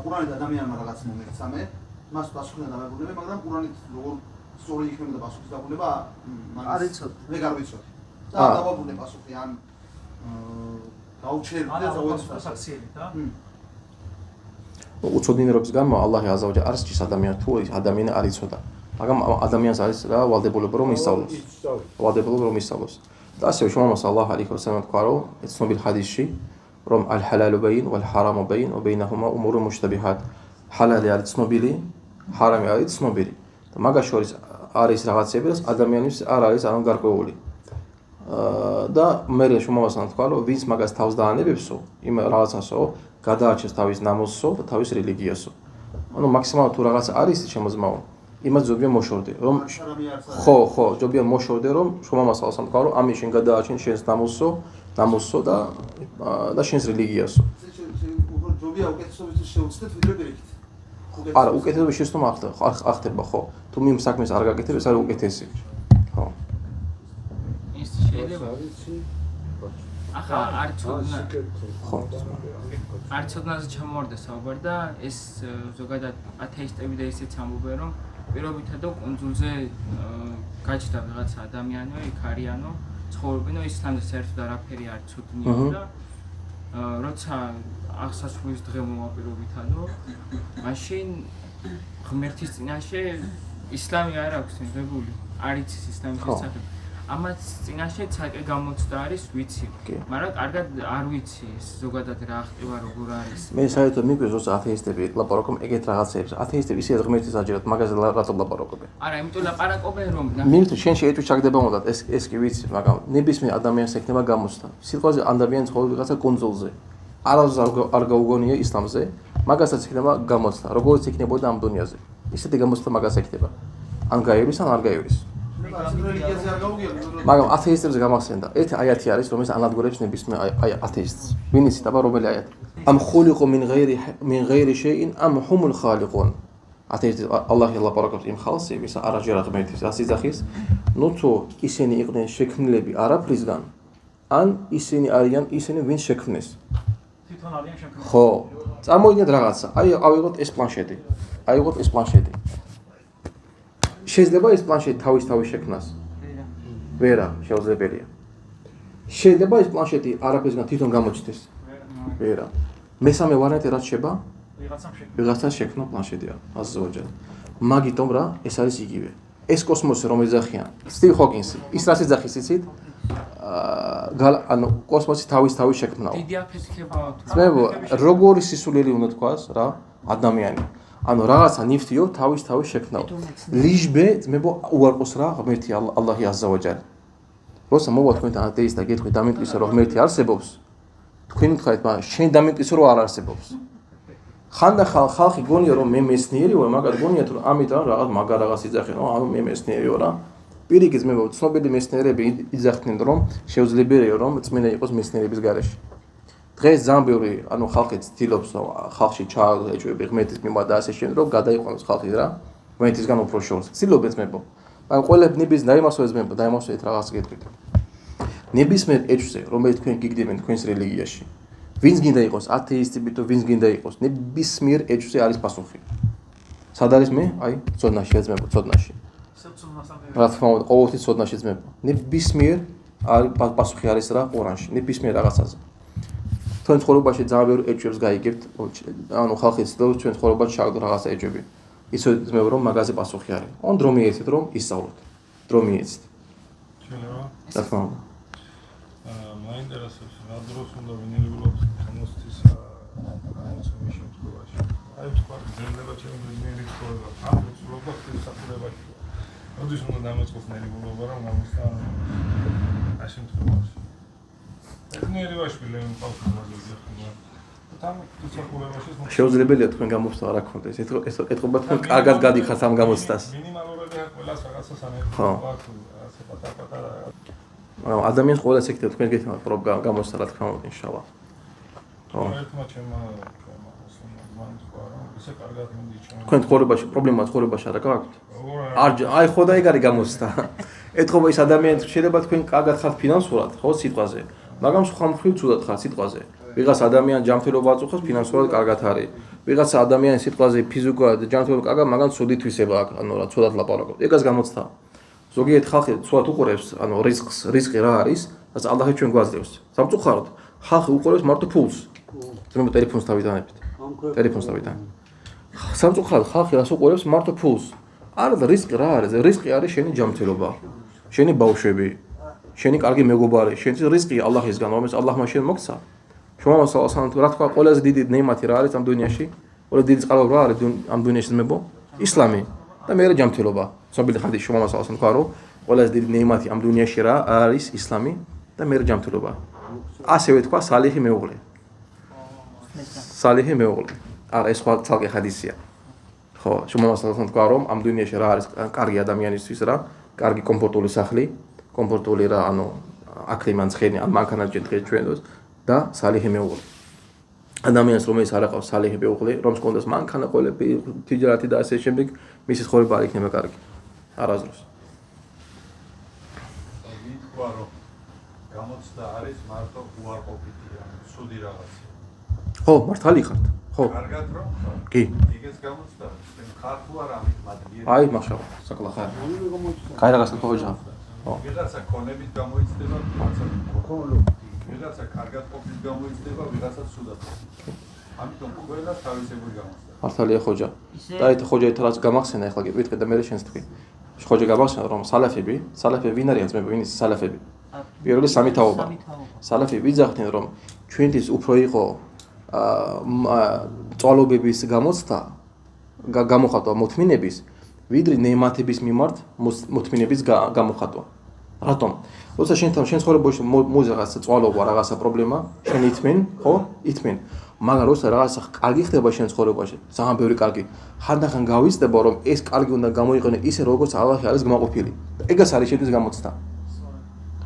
ყურანი და ადამიანმა რაღაც მომეცა მე, მას პასუხი უნდა დავებულებ, მაგრამ ყურანით როგორ სწორი იქნება პასუხის დაბუნება არ იცოდი. მე არ ვიცოდი. და დავაბუნე პასუხი ან გაუჩერდი და საქსიელი და უცოდინერობის გამო ალლაჰი აზავაჯა არ სჭირს ადამიანს თუ ადამიანი არ იცოდა. მაგრამ ადამიანს არის რა ვალდებულება რომ ისწავლოს. ვალდებულება რომ ისწავლოს. და ასევე შუამას ალლაჰ ალიქო სალამ თქვა რომ ცნობილ ჰადისში რომ ალ-ჰალალუ ბაინ ვალ-ჰარამუ ბაინ ვა ბეინაჰუმა უმურუნ მუშტაბიჰათ. ჰალალი არის ცნობილი, ჰარამი არის ცნობილი. და მაგას შორის არის რაღაცები, რაც ადამიანის არ არის ანუ გარკვეული. და მე შუმავასთან თქვა რომ ვინც მაგას თავს დაანებებსო, იმ რაღაცასო, გადაარჩეს თავის ნამოსსო და თავის რელიგიასო. ანუ მაქსიმალურად თუ რაღაც არის შემოძმაო, იმას ზოგია მოშორდე, რომ ხო, ზოგია მოშორდე, რომ შუმავასთან თქვა რომ ამის შენ გადაარჩენ შენს ნამოსსო და შენს რელიგიასო. ზოგია უკეთესობის შეუცდეთ ვიდრე პირიქით. არა, უკეთესობის შეცდომა ახდება, ხო. თუ მიმ საქმეს არ გაკეთებ, ეს არის უკეთესი. ხო. ის შეიძლება ახლა არ ცოდნაზე ჩამოვარდა საუბარი და ეს ზოგადად ათეისტები და ისეც ამბობენ რომ პირობითად კუნძულზე გაჩნდა რაღაც ადამიანო, იქ არიანო, ცხოვრობენო ისთან საერთოდ არაფერი არ ცოდნიო და როცა აღსასრულის დღე მოვაპირობითადო, მაშინ ღმერთის წინაშე ისლამი არ აქვს მიღებული, არ იცის ისლამის შესახებ. ამაც წინაშე ცალკე გამოცდა არის ვიცი, მაგრამ კარგად არ ვიცი ზოგადად რა ხდება, როგორ არის. მე საერთოდ მიგვიძ როცა ათეისტები ლაპარაკობენ ეგეთ რაღაცებს. ათეისტები ისე ღმერთის აჯეროთ, მაგაზე რატომ ლაპარაკობენ? არა, იმიტომ ლაპარაკობენ რომ მივით შენში ეტვი ჩაგდება უნდა ეს კი ვიცი, მაგრამ ნებისმიერ ადამიანს ექნება გამოცდა. სიტყვაზე ადამიანი ცხოვრობს ვიღაცა კუნძულზე. არავის არ გაუგონია ისლამზე, მაგასაც იქნება გამოცდა, როგორც იქნებოდა ამ დუნიაზე. ისეთი გამოცდა მაგას იქნება. ან გაივლის, ან არ გაივლის. მაგრამ ათეისტებს გამახსენდა. ერთი აიათი არის, რომელიც ანადგურებს ნებისმიერ ათეისტს. ვინ იცით აბა რომელი აიათი? ამ ხულიყო მინ ღეირი შეინ ამ ჰუმულ ხალიყონ. ათეისტი ალლაჰი ლაპარაკობს იმ ხალხს, ვისა არაჯერ ღმერთის ასიძახის, ნუ თუ ისინი იყვნენ შექმნილები არაფრისგან, ან ისინი არიან ისინი ვინ შექმნეს. თვითონ არიან შექმნილი. ხო, წარმოვიდგინეთ რაღაცა. ავიღოთ ეს პლანშეტი. ავიღოთ ეს პლანშეტი. შეიძლება ეს პლანშეტი თავის შექმნას? ვერა, შეუძლებელია. შეიძლება ეს პლანშეტი არაფრისგან თვითონ გამოჩნდეს? ვერა. მესამე ვარიანტი რაც შეება? ვიღაცას შექმნა პლანშეტია, აზზავაჯალ. მაგიტომ რა, ეს არის იგივე. ეს კოსმოსი რომ ეძახიან, სტივ ჰოკინსი, ის რას ეძახის იცით? ანუ კოსმოსი თავის შექმნაო. დიდი აფეთქება თუ. ძმებო, როგორი სისულელი უნდა თქვას რა, ადამიანი. ანუ რაღაცა ნიფტიო თავის შექმნაო. ლიჟბე ძმებო უარყოს რა ღმერთი ალლაჰი აზზავაჯალ. როცა მოვა თქვენ ათეისტ და გეტყვით დამიტკისო რომ ღმერთი არსებობს, თქვენ თქვით, მაგრამ შენ დამიტკისო რომ არ არსებობს. ხანდახან ხალხი გონია რომ მე მეცნიერი ვარ, მაგათ გონიათ რომ ამიტომ რაღაც მაგარ რაღაც იძახენ, ანუ მე მეცნიერი ვარ რა. პირიქით ძმებო, ცნობილი მეცნიერები იძახდნენ რომ შეუძლებელია რომ წმინდა იყოს მეცნიერების გარეშე. დღეს ძალიან ბევრი, ანუ ხალხი ცდილობს ხალხში ჩააეჭვება ღმერთის მიმართ და ასე შემდეგ, რომ გადაიყვანოს ხალხი რა, ღმერთისგან უფრო შორს. ცდილობენ ძმებო. მაგრამ ყველა ნების დაიმასვეს ძმებო, დაიმასვეთ რაღაც გეტყვით. ნებისმიერ ეჭვზე, რომელიც თქვენ გიგდებენ თქვენს რელიგიაში, ვინც გინდა იყოს ათეისტები თუ ვინც გინდა იყოს, ნებისმიერ ეჭვზე არის პასუხი. სად არის მე? აი, ცოდნაში ძმებო, ცოდნაში. რა თქმა უნდა, ყოველთვის ცოდნაში ძმებო. ნებისმიერ პასუხი არის რა ყურანში, ნებისმიერ რაღაცაზე. თქვენ ცხოვრებაში ძალიან ბევრი ეჭვებს გაიგებთ, ანუ ხალხი ცდილობს თქვენ ცხოვრებაში ჩააგდო რაღაცა ეჭვები. იცოდეთ ძმებო, რომ მაგაზე პასუხი არის. ან დრო მიეცეთ რომ ისწავლოთ. დრო მიეცეთ. შეიძლება? რა თქმა უნდა. მაინტერესებს რა დროს უნდა ვინერგულობთ გამოცდის გამოცემის შემთხვევაში. აი თქვა ძნელება ჩემი ბიზნესი ცხოვრება. ამ ცხოვრება ხილსახურებაში. როდის უნდა დამეწყოს ნერგულობა რომ გამოსთან ამ შემთხვევაში. ნერგულობაში ვინმე მყავს მაგალითად. там ისახურებაში შეუძლებელია თქვენ გამოცდა არ აქონდეს. ეს ეთყობა თქვენ კარგად გადიხართ ამ გამოცდას. მინიმალურია ყველას რაღაცა სამეფო აქვს ასე პატარ-პატარა ადამიანს ყოველას ეკეთება თქვენ გეთმა პროგრამ გამოსცა რა თქმა უნდა ინშალა. ხო. ერთმა ჩემმა მან თქვა რომ ისე კარგად მინდი ჩემ. თქვენ ცხოვრებაში პრობლემა ცხოვრებაში არა გაქვთ? აი ხო და ეგ არის გამოცდა. ეთყობა ის ადამიანი შეიძლება თქვენ კარგად ხართ ფინანსურად, ხო სიტყვაზე, მაგრამ სხვა მხრივ ცუდად ხართ სიტყვაზე. ვიღაც ადამიანი ჯანმრთელობა აწუხებს ფინანსურად კარგად არის. ვიღაც ადამიანი სიტყვაზე ფიზიკურად ჯანმრთელობა კარგად, მაგრამ ცუდი თვისება აქვს, ანუ რა ცუდად ლაპარაკობს. ეგას გამოცდა. ზოგიერთ ხალხი ცუდად უყურებს, ანუ რისკი რა არის, რაც ალლაჰი ჩვენ გვაძლევს. სამწუხაროდ, ხალხი უყურებს მარტო ფულს. ძმებო ტელეფონს დავიტანებთ. ტელეფონს დავიტანებთ. სამწუხაროდ, ხალხი რას უყურებს მარტო ფულს. არა რისკი რა არის? რისკი არის შენი ჯანმრთელობა, შენი ბავშვები, შენი კარგი მეგობარი, შენი რისკია ალლაჰისგან, რომელიც ალლაჰმა შენ მოგცა. შუამალ სალასალამ რა თქვა, ყველაზე დიდი ნეიმათი რა არის ამ დუნიაში? ყველაზე დიდი წყარო რა არის ამ დუნიაში ძმებო? ისლამი და მეორე ჯანმრთელობა. ცნობილი ხადისი შუამალ სალასალამ თქვა, რომ ყველაზე დიდი ნეიმათი ამ დუნიაში რა არის ისლამი და მეორე ჯანმრთელობა. ასევე თქვა სალიხი მეუღლე. სალიხი მეუღლე. არა ეს სხვა ცალკე ხადისია. ხო, შუამალ სალასალამ თქვა, რომ ამ დუნიაში რა არის კარგი ადამიანისთვის რა, კარგი კომფორტული სახლი, კომფორტული რა, ანუ აკლიმან ცხენი, ან მანქანაჯი დღეს ჩვენოს და სალიხი მეუღლე. ადამიანს რომელიც არ აყავს სალიხი მეუღლე, რომ სკონდეს მანქანა, ყველაფერი, თიჯარათი და ასე შემდეგ, მისი ცხოვრება არ იქნება კარგი. არასდროს. თქვა რომ გამოცდა არის მარტო უარყოფითი, ანუ სუდი რაღაცა. ხო, მართალი ხართ. ხო. კარგად რომ? კი. იგეს გამოცდა. ხარ თუ არა ამით მადლიერი? აი, მაშალა, საკლა ხარ. კაი რაღაცა ხოჯა. ხო. ვიღაცა ქონებით გამოიწდება, ვიღაცა ქონლო. ვიღაცა კარგად ყოფნის გამოიწდება, ვიღაცა ცუდად. ამიტომ ყველა თავისებური გამოცდა. მართალია ხოჯა. და ეს ხოჯა ეთრაც გამახსენა ახლა გეტყვი და მე შენს თქვი. ხოჯა გამახსენა რომ სალაფები ვინ არიან ძმები, ვინ ის სალაფები? პირველი სამი თაობა. სალაფები ვიძახდნენ რომ ჩვენთვის უფრო იყო წვალობების გამოცდა გამოხატვა მოთმინების, ვიდრე ნეიმათების მიმართ მოთმინების გამოხატვა. რატომ? როცა შენ ცხოვრებაში მოძ რაღაცა წვალობა, რაღაცა პრობლემა, შენ ითმენ, ხო? ითმენ. მაგრამ როცა რაღაცა კარგი ხდება შენ ცხოვრებაში, ძალიან ბევრი კარგი, ხანდახან გავიზრდება, რომ ეს კარგი უნდა გამოიყენო ისე, როგორც ალლაჰი არის გამოყოფილი. ეგაც არის შედის გამოცდა.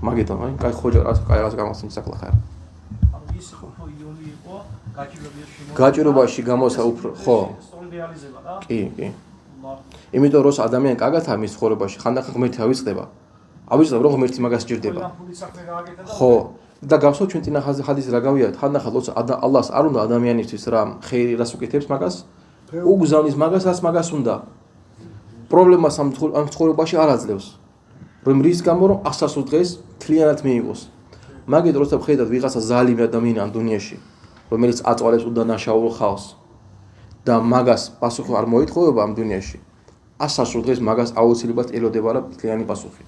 მაგიტომ, აი, კაი ხოჯა რაღაცა გამოცდის საკლა ხარ. ანუ ის ხო იონი იყო გაჭირობაში გამოსა უფრო, ხო? სტონდიალიზება რა? კი. იმიტომ რომ ადამიანი კარგად ამის ცხოვრებაში ხანდახან ღმერთი ავიწყდება. ავიწყდება რომ ღმერთი მაგას სჭირდება. ხო, და გახსოვთ ჩვენ წინა ხადისზე რა გავიარეთ, ხანდახან როცა ალლაჰს არ უნდა ადამიანისთვის რა ხეირი რას უკეთებს მაგას? უგზავნის მაგას, რაც მაგას უნდა. პრობლემას ამ ცხოვრებაში არ აძლევს. რომ რის გამო რომ 100 დღეს თლიანად მიიღოს. მაგით როცა ვხედავთ ვიღაცა ზალიმი ადამიანი ამ დუნიაში, რომელიც აწვალებს უდანაშაულო ხალხს და მაგას პასუხი არ მოითხოვება ამ დუნიაში. 100 დღეს მაგას აუცილებლად ელოდება რა თლიანი პასუხი.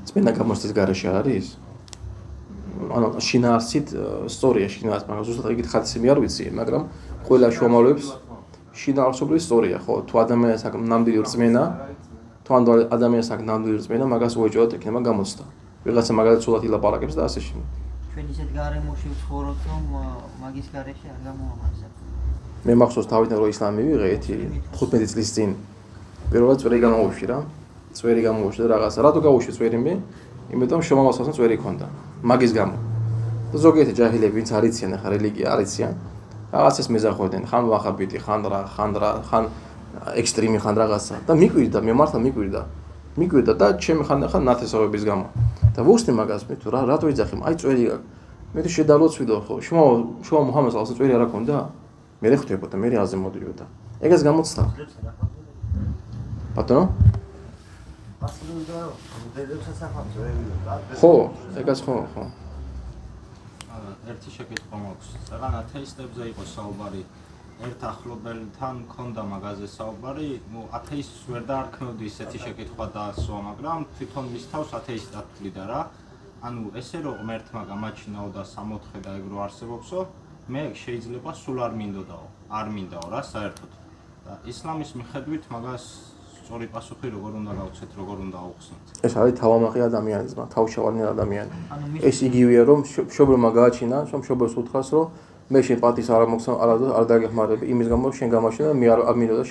წმენა გამოცდის გარეშე არ არის? ანუ შინაარსით სწორია შინაარსი, მაგრამ ზუსტად ეგეთ ხალხი არ ვიცი, მაგრამ ყველა შუამავლებს შინაარსობრივი სწორია, ხო? თუ ადამიანს აქვს ნამდვილი რწმენა, თუ ადამიანს აქვს ნამდვილი რწმენა, მაგას უეჭვად ექნება გამოცდა. ვიღაცა მაგალითად სულად ილაპარაკებს და ასე შემდეგ. ჩვენ ისეთ გარემოში ვცხოვრობთ, რომ მაგის გარეშე არ გამოამარსა. მე მახსოვს თავიდან რომ ისლამი მივიღე 15 წლის წინ. პირველად წვერი გამოვუშვი რა. წვერი გამოვუშვი და რაღაცა. რატო გავუშვი წვერი მე? იმიტომ რომ შრომავალსაც წვერი ქონდა. მაგის გამო. და ზოგიერთი ჯაჰილები ვინც არიციან ახლა რელიგია არიციან. რაღაცას მეზახვედნენ, ხან ვახაბიტი, ხან ექსტრიმი, ხან რაღაცა. და მიკვირდა, მე მართლა მიკვირდა. მიკვირდა და ჩემი ხანდახან ნათესავების გამო. და ვუსნი მაგას მე თუ რატო იძახი? აი წვერი გაქვს. მე თუ შედალოცვიდო ხო? შუა მუჰამედს ალსა წვერი არ აქონდა? მე ხვდებოდა, მე აზე მოდიოდა. ეგას გამოცდა. ბატონო? ხო, ეგას ხო. ერთი შეკითხვა მაქვს. საგან ათეისტებზე იყო საუბარი, ერთ ახლობელთან მქონდა მაგაზე საუბარი, ათეისტს ვერ დაარქმევდი ესეთი შეკითხვა დაასვა, მაგრამ თვითონ მის თავს ათეისტად თვლიდა რა. ანუ ესე რომ ღმერთმა გამაჩინაო და სამოთხე და ეგ რო არსებობსო, მე შეიძლება სულ არ მინდაო რა საერთოდ. და ისლამის მიხედვით მაგას სწორი პასუხი როგორ უნდა გავცეთ, როგორ უნდა აუხსნათ. ეს არის თავამაყი ადამიანიზმა, თავშევარდნი ადამიანი. ეს იგივეა რომ მშობელმა გააჩინა, რომ მშობელს უთხრას რომ მე შენ პატის არ მოგცემ, არ დაგეხმარები, იმის გამო შენ გამაჩინა და მე არ მინდოდა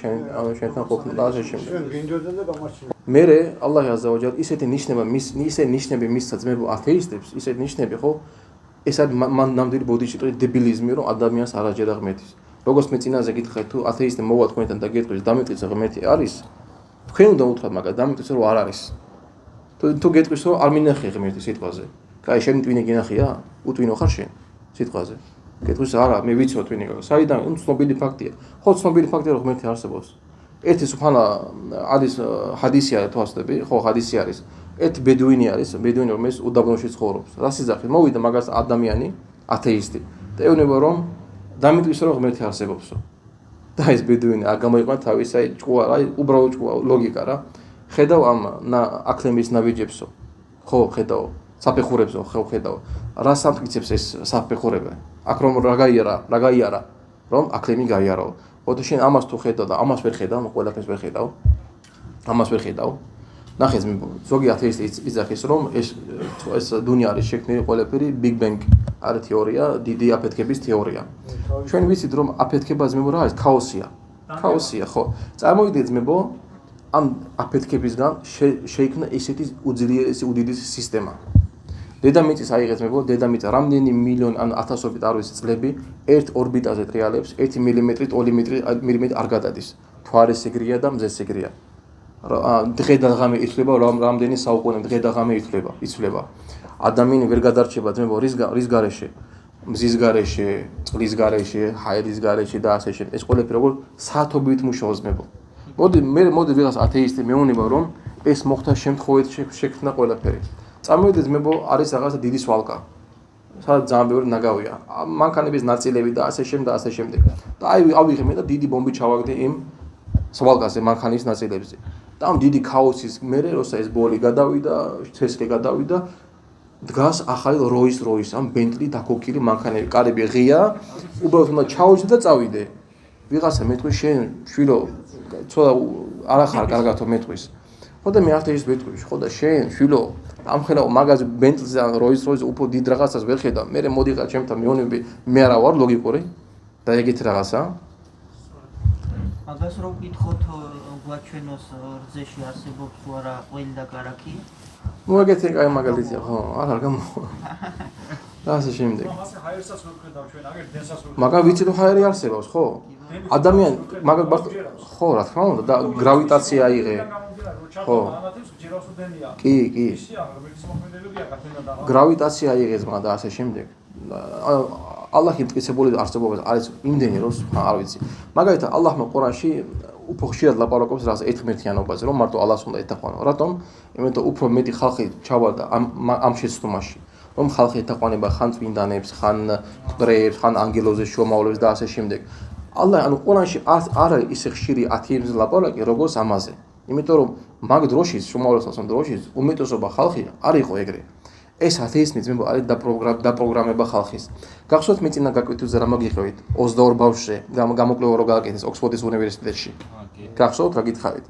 შენთან ყოფნა და ასე შემდეგ. შენ გინდოდა და გამაჩინა. მერე ალლაჰი აზავაჯალ ისეთი ნიშნები მისცა ძმებო ათეისტებს, ისეთი ნიშნები ხო? ეს არის ნამდვილი ბოდიჭიტრი დებილიზმი რომ ადამიანს არ აჯერა ღმერთის. როგორც მე წინაზე გითხარით თუ ათეისტი მოვა თქვენთან და გეტყვის დამიტყვის ღმერთი არის? თქვენ უნდა უთხრათ მაგას, დამიტყვის რომ არ არის. თუ გეტყვის რომ არ მინახე ღმერთი სიტყვაზე. კაი, შენ ტვინი გინახია? უტვინო ხარ შენ სიტყვაზე. გეტყვის არა, მე ვიცი ტვინი გაგა. საიდან? ცნობილი ფაქტია. ხო, ცნობილი ფაქტია რომ ღმერთი არსებობს. ერთი სუბჰანა არის ჰადისი არის თვასდები, ხო, ჰადისი არის. ერთი ბედუინი არის, ბედუინი რომ ეს უდაბნოში ცხოვრობს. რას იძახით? მოვიდა მაგას ადამიანი, ათეისტი. და ეუბნება რომ დამიტყვის რომ ღმერთი არსებობსო. და ეს ბედუინი არ გამოიყენა თავის აი ჭკუა, აი უბრალოდ ჭკუა, ლოგიკა რა. ხედავ ამ აკლემის ნაბიჯებსო. ხო, ხედავ. საფეხურებსო, ხო, ხედავ. რა სამტკიცებს ეს საფეხურება? აქ რომ რა გაიარა, რომ აკლემი გაიარო. ოდო შენ ამას თუ ხედავ და ამას ვერ ხედავ, ყველაფერს ვერ ხედავ. ამას ვერ ხედავ. ნახეთ, ზოგი ათეისტი იძახის რომ ეს დუნია არის შექმნილი ყველაფერი Big Bang არის თეორია, დიდი აფეთქების თეორია. ჩვენ ვიცით რომ აფეთქება ძმებო რა არის? ქაოსია. ქაოსია, ხო. წარმოვიდგინეთ ძმებო, ამ აფეთქებისგან შეიქმნა ესეთი უძლიერესი უდიდესი სისტემა. დედამიწის აიღეთ ძმებო, დედამიწა რამდენი მილიონი ან ათასობით არ ვიცი წლები ერთ ორბიტაზე ტრიალებს 1 მილიმეტრით 2 მილიმეტრი არ გადადის. თუ არის ეგრეა და მზეს ეგრეა. დღე და ღამე იცვლება, რამდენი საუკუნე დღე და ღამე იცვლება. ადამიანი ვერ გადარჩება ძმებო რის გარეშე? მზის გარეშე, წყლის გარეშე, ჰაერის გარეშე და ასე შემდეგ. ეს ყველაფერი როგორ საათობით მუშაობს ძმებო. მოდი ვიღაც ათეისტი მეუნება რომ ეს მოხდა შემთხვევით შექმნა ყველაფერი. წარმოვიდგინეთ ძმებო, არის რაღაცა დიდი სვალკა. სადაც ძალიან ბევრი ნაგავია. მანქანების ნაწილები და ასე შემდეგ. და აი ავიღე მე და დიდი ბომბი ჩავაგდე იმ სვალკაზე, მანქანის ნაწილებზე. და ამ დიდი ქაოსის მერე, როცა ეს ბოლი გადავიდა, ცეცხლი გადავიდა, დგას ახალი Rolls-Royce ან Bentley დაქოკილი მანქანები, კარები ღია, უბრალოდ უნდა ჩაუჯდე და წავიდე. ვიღაცა მეტყვის შენ შვილო, ცოტა არ ახარ კარგათო მეტყვის. ხო და მე არ ეს მეტყვის, ხო და შენ შვილო, ამხელა მაგაზე Bentley-ზე ან Rolls-Royce-ზე უფრო დიდ რაღაცას ვერ ხედავ, მე მოდიხარ ჩემთან მეონები, მე არა ვარ ლოგიკური და ეგეთი რაღაცა. მაგას რო ვკითხოთ გვაჩვენოს რძეში არსებობს თუ არა ყველი და კარაკი? ნუ ეგეთი კაი მაგალითია, ხო, არ გამო. და ასე შემდეგ. ასე ჰაერსაც ვერ ხედავ ჩვენ, აგერ დენსაც ვერ. მაგა ვიცი რომ ჰაერი არსებობს, ხო? ადამიანი მაგა ხო, რა თქმა უნდა და გრავიტაცია აიღე. ხო. კი. გრავიტაცია აიღეს მაგა და ასე შემდეგ. ალლაჰი მტკიცებული არსებობას არის იმდენი რომ არ ვიცი. მაგალითად ალლაჰმა ყურანში უფრო ხშირად ლაპარაკობს რაღაც ერთმერთიანობაზე, რომ მარტო ალლაჰს უნდა ეთაყვანო. რატომ? იმიტომ რომ უფრო მეტი ხალხი ჩავარდა ამ შეცდომაში, რომ ხალხი ეთაყვანება ხან წმინდანებს, ხან მკვდრეებს, ხან ანგელოზებს, შუამავლებს და ასე შემდეგ. ალლაჰ ანუ ყურანში არ არის ისე ხშირი ათეულზე ლაპარაკი, როგორც ამაზე. იმიტომ რომ მაგ დროშის, შუამავლებთან დროშის უმეტესობა ხალხი არ იყო ეგრე. ეს ათეიზმი ძმებო არის დაპროგრამება ხალხის. გახსოვთ მე წინა გაკვეთილზე რა მაგიყვით 22 ბავშვზე გამოკვლევა რო გააკეთეს ოქსფორდის უნივერსიტეტში. გახსოვთ რა გითხარით?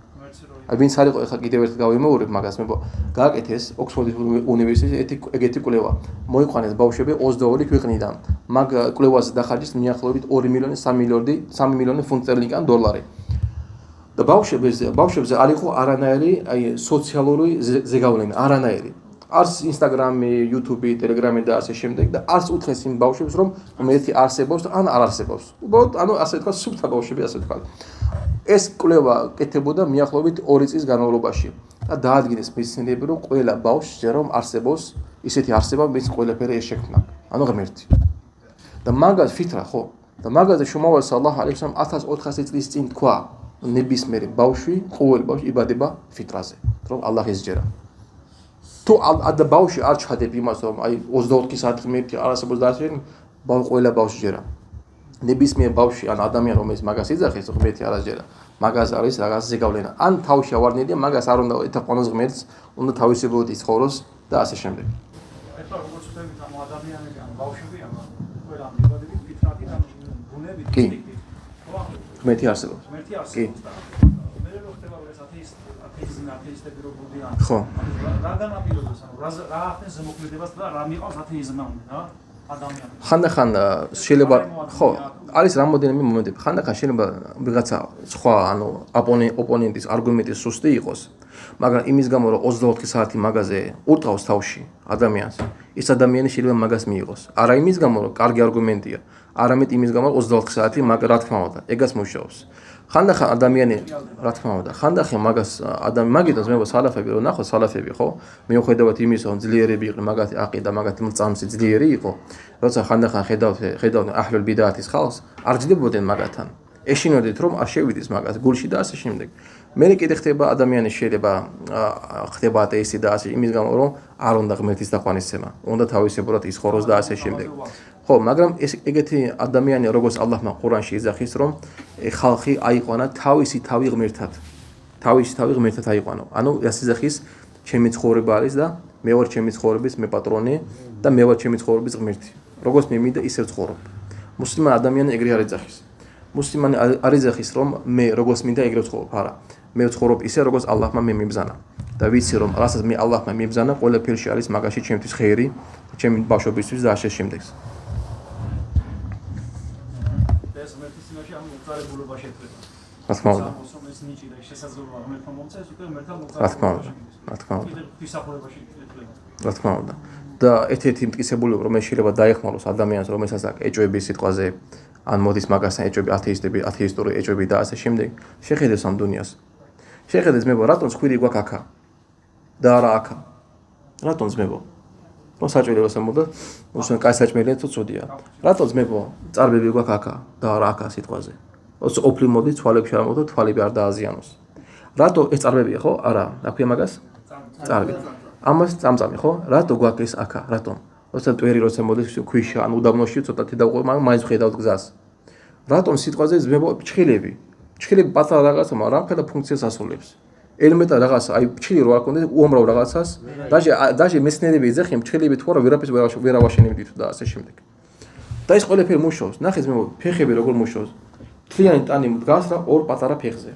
აი ვინც არ იყო ეხლა კიდევ ერთ გავიმეორებ მაგას მებო გააკეთეს ოქსფორდის უნივერსიტეტში ეგეთი კვლევა. მოიყვანეს ბავშვები 22 ქვეყნიდან. მაგ კვლევაზე დახარჯეს მიახლოებით 2 მილიონი 3 მილიონი ფუნტ სტერლინგი ან დოლარი. და ბავშვებზე არ იყო არანაირი აი სოციალური ზეგავლენა, არანაირი. არც Instagram-ი, YouTube-ი, Telegram-ი და ასე შემდეგ და არც უთხრეს იმ ბავშვებს რომ ერთი არსებობს ან არ არსებობს. უბრალოდ ანუ ასე თქვა სუფთა ბავშვები ასე თქვა. ეს კვლევა კეთებოდა მიახლოებით 2 წლის განმავლობაში და დაადგინეს მეცნიერები რომ ყველა ბავშვს ჯერომ არსებობს ისეთი არსება ვინც ყველაფერი ეს შექმნა. ანუ ღმერთი. და მაგას ფიქრა ხო? და მაგაზე შუმავალ სალაჰ ალეისალამ 1400 წლის წინ თქვა ნებისმიერი ბავშვი, ყოველი ბავშვი იბადება ფიტრაზე, რომ ალლაჰ ესჯერა. თუ ადა ბავშვი არ ჩადებ იმას რომ აი 24 საათი ღმერთი არ არსებობს და ასე ყველა ბავშვი ჯერა. ნებისმიერ ბავშვი ან ადამიან რომელიც მაგას იძახის ღმერთი არ ასჯერა. მაგას არის რაღაც ზეგავლენა. ან თავში ავარნიდია მაგას არ უნდა ეთაყვანოს ღმერთს, უნდა თავისებურად იცხოვროს და ასე შემდეგ. ეხლა როგორც ვთქვით ამ ადამიანები ან ბავშვები ან ყველა მიბადები ფიტრატით ან ბუნებით კი. ღმერთი არსებობს. კი. მე რო ხდება ეს ათეისტები რო ბუდიან. ხო. რა განაპირობებს ანუ რა ახდენს ზემოქმედებას და რა მიყავს ათეიზმამდე რა? ხანდახან შეიძლება ხო არის რამოდენიმე მომენტები ხანდახან შეიძლება ვიღაცა სხვა ანუ ოპონენტის არგუმენტი სუსტი იყოს მაგრამ იმის გამო რომ 24 საათი მაგაზე ურტყავს თავში ადამიანს ის ადამიანი შეიძლება მაგას მიიღოს არა იმის გამო რომ კარგი არგუმენტია არამედ იმის გამო რომ 24 საათი მაგ რა თქმა უნდა ეგას მუშაობს ხანდახან ადამიანი რა თქმა უნდა ხანდახან მაგას მაგიტოს მე სალაფები რომ ნახო სალაფები ხო მიუხედავად იმისა რომ ძლიერები იყვნენ მაგათი აყიდა მაგათი მრწამსი ძლიერი იყო როცა ხანდახან ხედავდნენ აჰლულ ბიდაათის ხალხს არ ჯდებოდნენ მაგათთან ეშინოდით რომ არ შევიდეს მაგას გულში და ასე შემდეგ მე კიდე ხდება ადამიანი შეიძლება ხდება ათეისტი და ასე იმის გამო რომ არ უნდა ღმერთის დახმარება უნდა თავისებურად იცხოვროს და ასე შემდეგ ხო მაგრამ ეს ეგეთი ადამიანი როგორც ალლაჰმა ყურანში იძახის რომ ხალხი აიყვანა თავისი თავი ღმერთად აიყვანო ანუ ეს იძახის ჩემი ცხოვრება არის და მე ვარ ჩემი ცხოვრების მე პატრონი და მე ვარ ჩემი ცხოვრების ღმერთი როგორც მე მინდა ისე ვცხოვრობ მუსლიმანი ადამიანი ეგრე არ იძახის მუსლიმანი არ იძახის რომ მე როგორც მინდა ეგრე ვცხოვრობ არა მე ვცხოვრობ ისე როგორც ალლაჰმა მე მიბზანა და ვიცი რომ რასაც მე ალლაჰმა მიბზანა ყველაფერში არის მაგაში ჩემთვის ხეირი ჩემი ბავშვობისთვის და ასე შემდეგ რა თქმა უნდა რა თქმა უნდა და ერთ-ერთი მტკიცებული რომ შეიძლება დაეხმაროს ადამიანს რომელსაც აქვს ეჭვები სიტყვაზე ან მოდის მაგასთან ეჭვები ათეისტური ეჭვები და ასე შემდეგ შეხედეს ამ დუნიას შეხედეს მე რატომ ცხვირი გვაქვს აქა და არა აქა რატომ ძმებო რომ საჭიროა მოდა უსმენ კაი საჭმელია თუ ცუდია რატომ ძმებო წარბები გვაქვს აქა და არა აქა სიტყვაზე ოფლი მოდის თვალებში არ მოდო თვალები არ დააზიანოს რატო ეს წარბებია ხო არა აქვია მაგას წარბი ამას წამწამი ხო რატო გვაქვს ეს აქა რატომ როცა ტვერი როცა მოდის ქვიშა ან უდაბნოში ცოტათი დავყო მაგრამ მაინც ვხედავთ გზას რატომ სიტყვაზე ძმებო ჩხილები პატარა რაღაცა მაგრამ რა ხელა ფუნქციას ასრულებს ელემენტარ რაღაც აი ფჩილი რო არ ქონდეს უამრავ რაღაცას დაჟე მეცნიერები ეძახიან ფჩილები თუ არა ვერაფერს ვერ ავაშენებდით და ასე შემდეგ. და ეს ყველაფერი მუშაობს. ნახეთ მე ფეხები როგორ მუშაობს. თლიანი ტანი დგას რა ორ პატარა ფეხზე,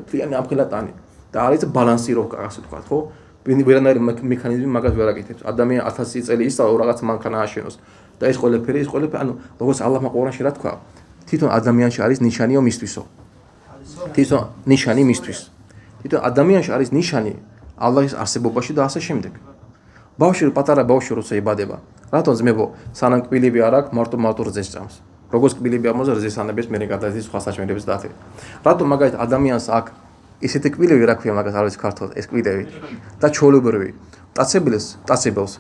თლიანი ამხელა ტანი. და არის ბალანსიროვკა ასე ვთქვათ, ხო? ვერანაირი მექანიზმი მაგას ვერ აკეთებს. ადამიანი 1000 წელი ისწავლა რაღაც მანქანა ააშენოს. და ეს ყველაფერი, ანუ როგორც ალლაჰმა ყურანში რა თქვა, თვითონ ადამიანში არის ნიშანიო მისთვისო. თვითონ ნიშანი მისთვის. თვითონ ადამიანში არის ნიშანი ალლაჰის არსებობაში და ასე შემდეგ. პატარა ბავშვი როცა იბადება, რატომ ძმებო, სანამ კბილები არ აქვს, მარტო რძეს ჭამს. როგორც კბილები ამოზე რძეს ანებს მერე გადადის სხვა საჭმელებს და ასე. რატომ მაგალითად ადამიანს აქვს ისეთი კბილები რა ქვია მაგას არ ვიცი ქართულად ეს კბილები და ჩოლებრივი. ტაცებელს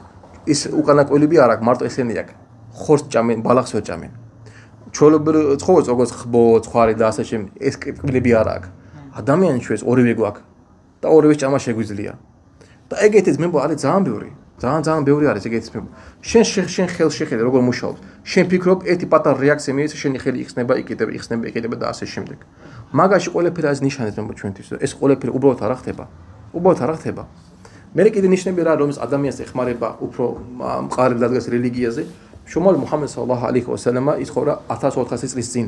ის უკანა კბილები არ აქვს, მარტო ესენი აქვს. ხორცს ჭამენ, ბალახს ვერ ჭამენ. ჩოლებრივი ცხოვრობს როგორც ხბო, ცხარი და ასე შემდეგ. ეს კბილები არ აქვს. ადამიანს ჩვენს ორივე გვაქვს და ორივე ჭამა შეგვიძლია. და ეგეთი ძმებო არის ძალიან ბევრი. ძალიან ბევრი არის ეგეთი ძმებო. შენ ხელს შეხედე როგორ მუშაობს. შენ ფიქრობ ერთი პატარა რეაქცია მიეცა შენი ხელი იხსნება, იკიდება და ასე შემდეგ. მაგაში ყველაფერი არის ნიშანი ძმებო ჩვენთვის. ეს ყველაფერი უბრალოდ არ ხდება. მე კიდე ნიშნები რა რომელიც ადამიანს ეხმარება უფრო მყარებ დადგეს რელიგიაზე. შომალ მუჰამედ სალალაჰუ ალეიჰი ვასალამა იცხოვრა 1400 წლის წინ.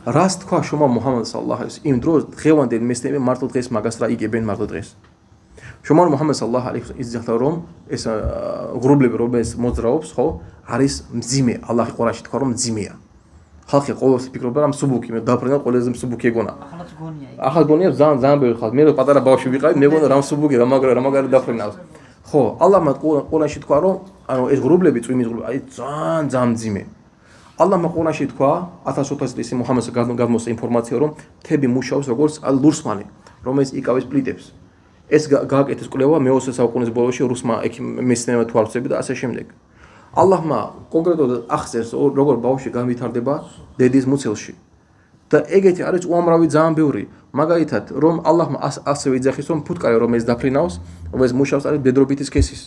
რას თქვა შომალ მუჰამედ სალალაჰუ ალეიჰი იმ დროს დღევანდელი მეცნიერები მარტო დღეს მაგას რა იგებენ მარტო დღეს. შომალ მუჰამედ სალალაჰუ ალეიჰი ვასალამ იზრახა რომ ეს ღრუბლები რომელიც მოძრაობს ხო არის მძიმე. ალლაჰი ყურანში თქვა რომ მძიმეა. ხალხი ყოველთვის ფიქრობდა რომ მსუბუქი მე დაფრენა ყველაზე მსუბუქი ეგონა. ახალ გონია ძალიან ბევრი ხალხი. მე პატარა ბავშვი ვიყავი მე გონა რომ მსუბუქი რა მაგარი დაფრენავს. ხო, ალლაჰმა ყურანში თქვა რომ ანუ ეს ღრუბლები წვიმის ღრუბლები აი ძალიან მძიმე. ალლაჰმა ყურანში თქვა 1400 წლის მუჰამედს გადმოსცა ინფორმაცია რომ თები მუშაობს როგორც ლურსმანი, რომელიც იკავებს პლიტებს. ეს გააკეთეს კვლევა მე-20 საუკუნის ბოლოში რუსმა მეცნიერებმა თვალსწრები და ასე შემდეგ. ალლაჰმა კონკრეტულად ახსენს როგორ ბავშვი განვითარდება დედის მუცელში. და ეგეთი არის უამრავი ძალიან ბევრი. მაგალითად, რომ ალლაჰმა ასევე იძახის რომ ფუტკარი რომელიც დაფრინავს, რომელიც მუშაობს არის ბედრობითი სქესის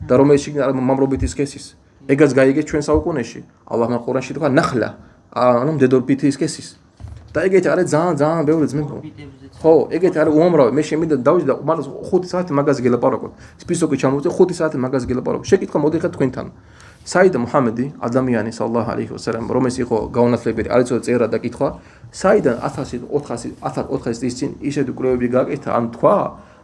და რომელიც შიგნით არის მამრობითი სქესის. ეგაც გაიგეს ჩვენ საუკუნეში. ალლაჰმა ყურანში თქვა ნახლა, ანუ ბედრობითი სქესის. და ეგეთი არის ძალიან ბევრი ძმებო. ხო, ეგეთი არის უამრავი. მე შემიძლია დავიჯდა, მაგრამ 5 საათი მაგაზე გელაპარაკოთ. სპისოკი ჩამოვწე 5 საათი მაგაზე გელაპარაკოთ. შეკითხვა მოდიხეთ თქვენთან. საიდ მუჰამედი ადამიანი სალალაჰუ ალეიჰი ვასალამ რომელიც იყო გაუნათლებელი არ იცოდა წერა და კითხვა საიდან 1400 წლის წინ ისეთი კვლევები გააკეთა ან თქვა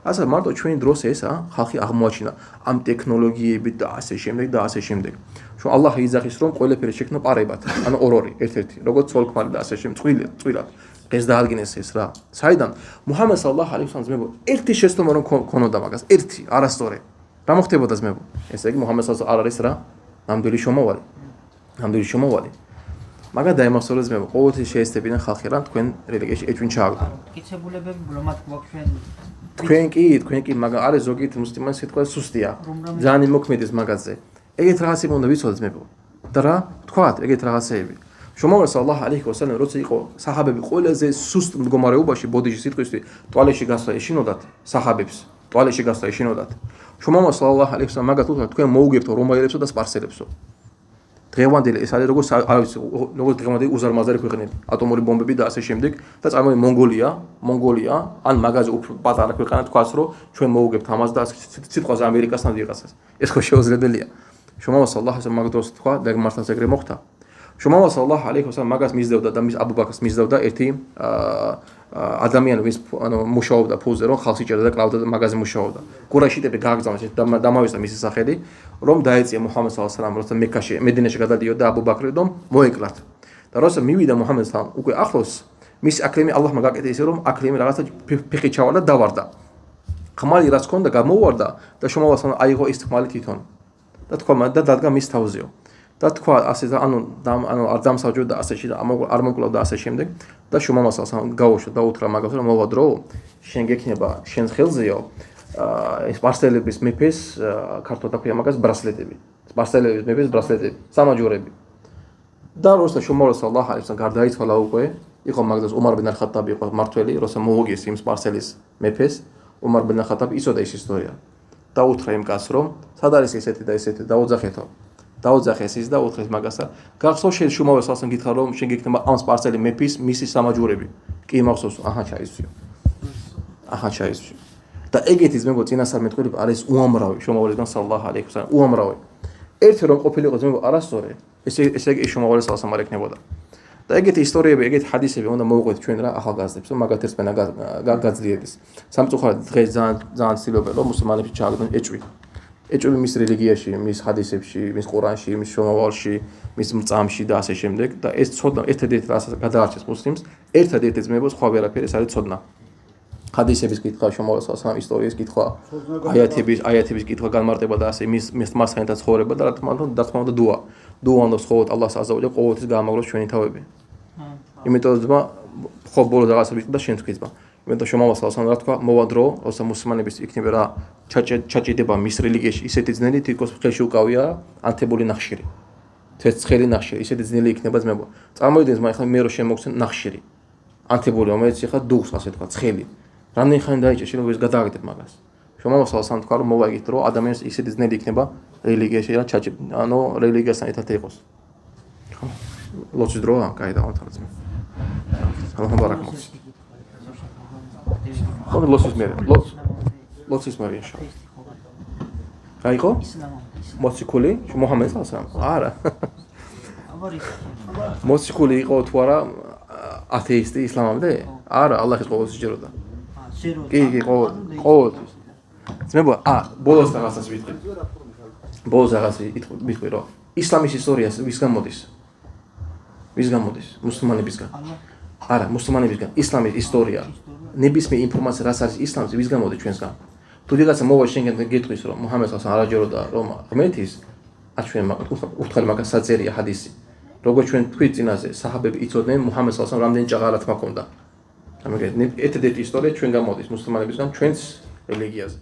ასე მარტო ჩვენი დროს ესა ხალხი აღმოაჩინა ამ ტექნოლოგიებით და ასე შემდეგ შო ალლაჰი იძახის რომ ყველაფერი შექმნა პარებად ანუ ორი ერთ-ერთი როგორც ცოლ-ქმარი და ასე შემდეგ წვილად ეს დაადგინეს ეს რა საიდან მუჰამედ სალალაჰუ ალეიჰი ვასალამ ძმებო ერთი შეცდომა რომ ქონოდა მაგას ერთი არასწორი რა მოხდებოდა ძმებო ესე იგი მუჰამედ სალალაჰუ არ არის რა ნამდვილი შომავალი. მაგა დაიმახსოვრეთ მე ყოველთვის შეესწებინა ხალხი რა თქვენ რელიგიაში ეჭვინ ჩააგდო. მტკიცებულებები რომლად გვაქვს თქვენ კი მაგა არის ზოგიერთი მუსლიმანი სიტყვა სუსტია. ძალიან იმოქმედეს მაგაზე. ეგეთ რაღაცები უნდა ვიცოდეთ მე. და რა თქვათ ეგეთ რაღაცეები. შომავალი სალალაჰუ ალეიჰი ვასალამ როცა იყო საჰაბები ყველაზე სუსტ მდგომარეობაში ბოდიში სიტყვისთვის ტუალეტში გასვლა ეშინოდათ საჰაბებს. ტუალეტში გასვლა ეშინოდათ. შომავალი სალალაჰუ ალეიჰი ვასალამ მაგათ უთხრა თქვენ მოუგებთო რომაელებსო და სპარსელებსო. დღევანდელი ეს არის როგორც დღევანდელი უზარმაზარი ქვეყნები, ატომური ბომბები და ასე შემდეგ და წარმოიდგინე მონგოლია, ან მაგაზე უფრო პატარა ქვეყანა თქვას რომ ჩვენ მოუგებთ ამას და სიტყვაზე ამერიკასთან ვიღაცას. ეს ხო შეუძლებელია. შომავალი სალალაჰუ ალეიჰი ვასალამ მაგ დროს თქვა და მართლაც ეგრე მოხდა. შომავალი სალალაჰუ ალეიჰი ვასალამ მაგას მისდევდა და მის აბუ ბაქრს მისდევდა ერთი ადამიანი ვის მუშაობდა ფულზე რომ ხალხი ჭერდა და კლავდა და მაგაზე მუშაობდა. ყურაიშიტები გააგზავნეს დამავიწყდა მისი სახელი რომ დაეწია მუჰამედ სალალაჰუ ალეიჰი ვასალამ როცა მექაში მედინაში გადადიოდა აბუ ბაქრი რომ მოეკლათ. და როცა მივიდა მუჰამედ სალალაჰუ ალეიჰი უკვე ახლოს მის აკლიმი ალლაჰმა გააკეთა ისე რომ აკლიმი რაღაცა ფეხი ჩავარდა და დავარდა. ხმალი რაც ჰქონდა გამოვარდა და შომავალი სალალაჰუ ალეიჰი აიღო ის ხმალი თვითონ. და თქვა და დადგა მის თავზეო. და თქვა ასე ანუ არ დამსაჯო და ასე არ მოკლავდა ასე შემდეგ და შომავალი სალალაჰუ ალეიჰი გაუშვა და უთხრა მაგას რომ მოვა დრო შენ გექნება შენს ხელზეო ეს სპარსელების მეფეს ქართულად აქვია მაგას ბრასლეტები სპარსელების მეფეს ბრასლეტები სამაჯურები და როცა შომავალი სალალაჰუ ალეიჰი ვასალამ გარდაიცვალა უკვე იყო მაგას ომარ ბენ ალ-ხატაბი იყო მართველი როცა მოუგეს იმ სპარსელის მეფეს ომარ ბენ ალ-ხატაბი იცოდა ის ისტორია და უთხრა იმ კაცს რომ სად არის ესეთი და ესეთი დაუძახეთო დაუძახეს ის და უთხრეს მაგასა გახსოვს შენ შომავალი სალალაჰუ ალეიჰი გითხრა რომ შენ გექნება ამ სპარსელი მეფის მისი სამაჯურები კი მახსოვს აჰა ჩაისვიო ახანჩაიზში. და ეგეთი ძმებო წინასწარმეტყველება არის უამრავი შრომავალისგან სალალაჰუ ალეიჰი ვასალამ უამრავი. ერთი რომ ყოფილიყო ძმებო არასწორი, ესე იგი შრომავალის სალასამ არ ექნებოდა. და ეგეთი ისტორიები, ეგეთი ჰადისები უნდა მოვუყვეთ ჩვენ რა ახალგაზრდებს, რომ მაგათ ერთმენა გაძლიერდეს. სამწუხაროდ დღეს ძალიან ცდილობენ რომ მუსლიმანებში ჩააგდონ ეჭვი. ეჭვი მის რელიგიაში, მის ჰადისებში, მის ყურანში, მის შრომავალში, მის მწამში და ასე შემდეგ და ეს ცოდნა ერთადერთი რასაც გადაარჩეს მუსლიმს, ერთადერთი ძმებო სხვა ვერაფერი ეს არის ცოდნა. ჰადისების კითხვა, შრომავალის სალასამ ისტორიის კითხვა, აიათების კითხვა განმარტება და ასე მის მასხენთა ცხოვრება და რა თქმა უნდა დუა. დუა უნდა ვსხოვოთ ალლაჰს აზზავაჯალ ყოველთვის გაამაგროს ჩვენი თავები. იმიტომ ძმა ხო ბოლოს რაღაცა ვიტყოდა შენ თქვი ძმა. იმიტომ შრომავალის სალასამ რა თქვა, მოვა დრო, როცა მუსლიმანების იქნება რა ჩაჭიდება მის რელიგიაში ისეთი ძნელი თითქოს ხელში უკავია ანთებული ნახშირი. ცეცხელი ნახშირი, ისეთი ძნელი იქნება ძმებო. წარმოიდგინეთ მაგ ახლა მე რო შემოგცენ ნახშირი. ანთებული, რომელიც ახლა დუხს ასე თქვა, ცხელი. რამდენი ხანი დაიჭირს რომ ეს გადააგდებ მაგას. შრომავალის სალასამ თქვა რომ მოვა იგით რომ ადამიანს ისეთი ძნელი იქნება რელიგიაში რა ანუ რელიგიასთან ერთად იყოს. ხო? ლოცვის დროა, კაი დავამთავრე ძმა. ალლაჰ ბარაკ მოხდეს. ხო, ლოცვის მერე. ლოცვის მერე ინშაალლა. გაიყო? მოციქული? მუჰამედი სალასამ? არა. მოციქული იყო თუ არა ათეისტი ისლამამდე? არა, ალლაჰის ყოველთვის ჯეროდა. კი, ყოველთვის. ძმებო, ბოლოს რაღაცას ვიტყვი. ბოლოს რაღაცა ვიტყვი, რომ ისლამის ისტორია ვისგან მოდის? ვისგან მოდის? მუსლიმანებისგან. არა, მუსლიმანებისგან. ისლამის ისტორია, ნებისმიერ ინფორმაცია, რაც არის ისლამზე, ვისგან მოდის ჩვენსგან? თუ ვიღაცა მოვა შენგან გეტყვის, რომ მუჰამედ სალასამ არ აჯეროდა, რომ ღმერთის, ჩვენ უთხარი მაგას საწერია ჰადისი. როგორც ჩვენ თქვით წინაზე, საჰაბები იცოდნენ მუჰამედ სალასამ რამდენი ჭაღარა თქმა ჰქონდა. ამაგერ ერთადერთი ისტორია ჩვენ გამოდის მუსლიმანებისგან ჩვენს რელიგიაზე.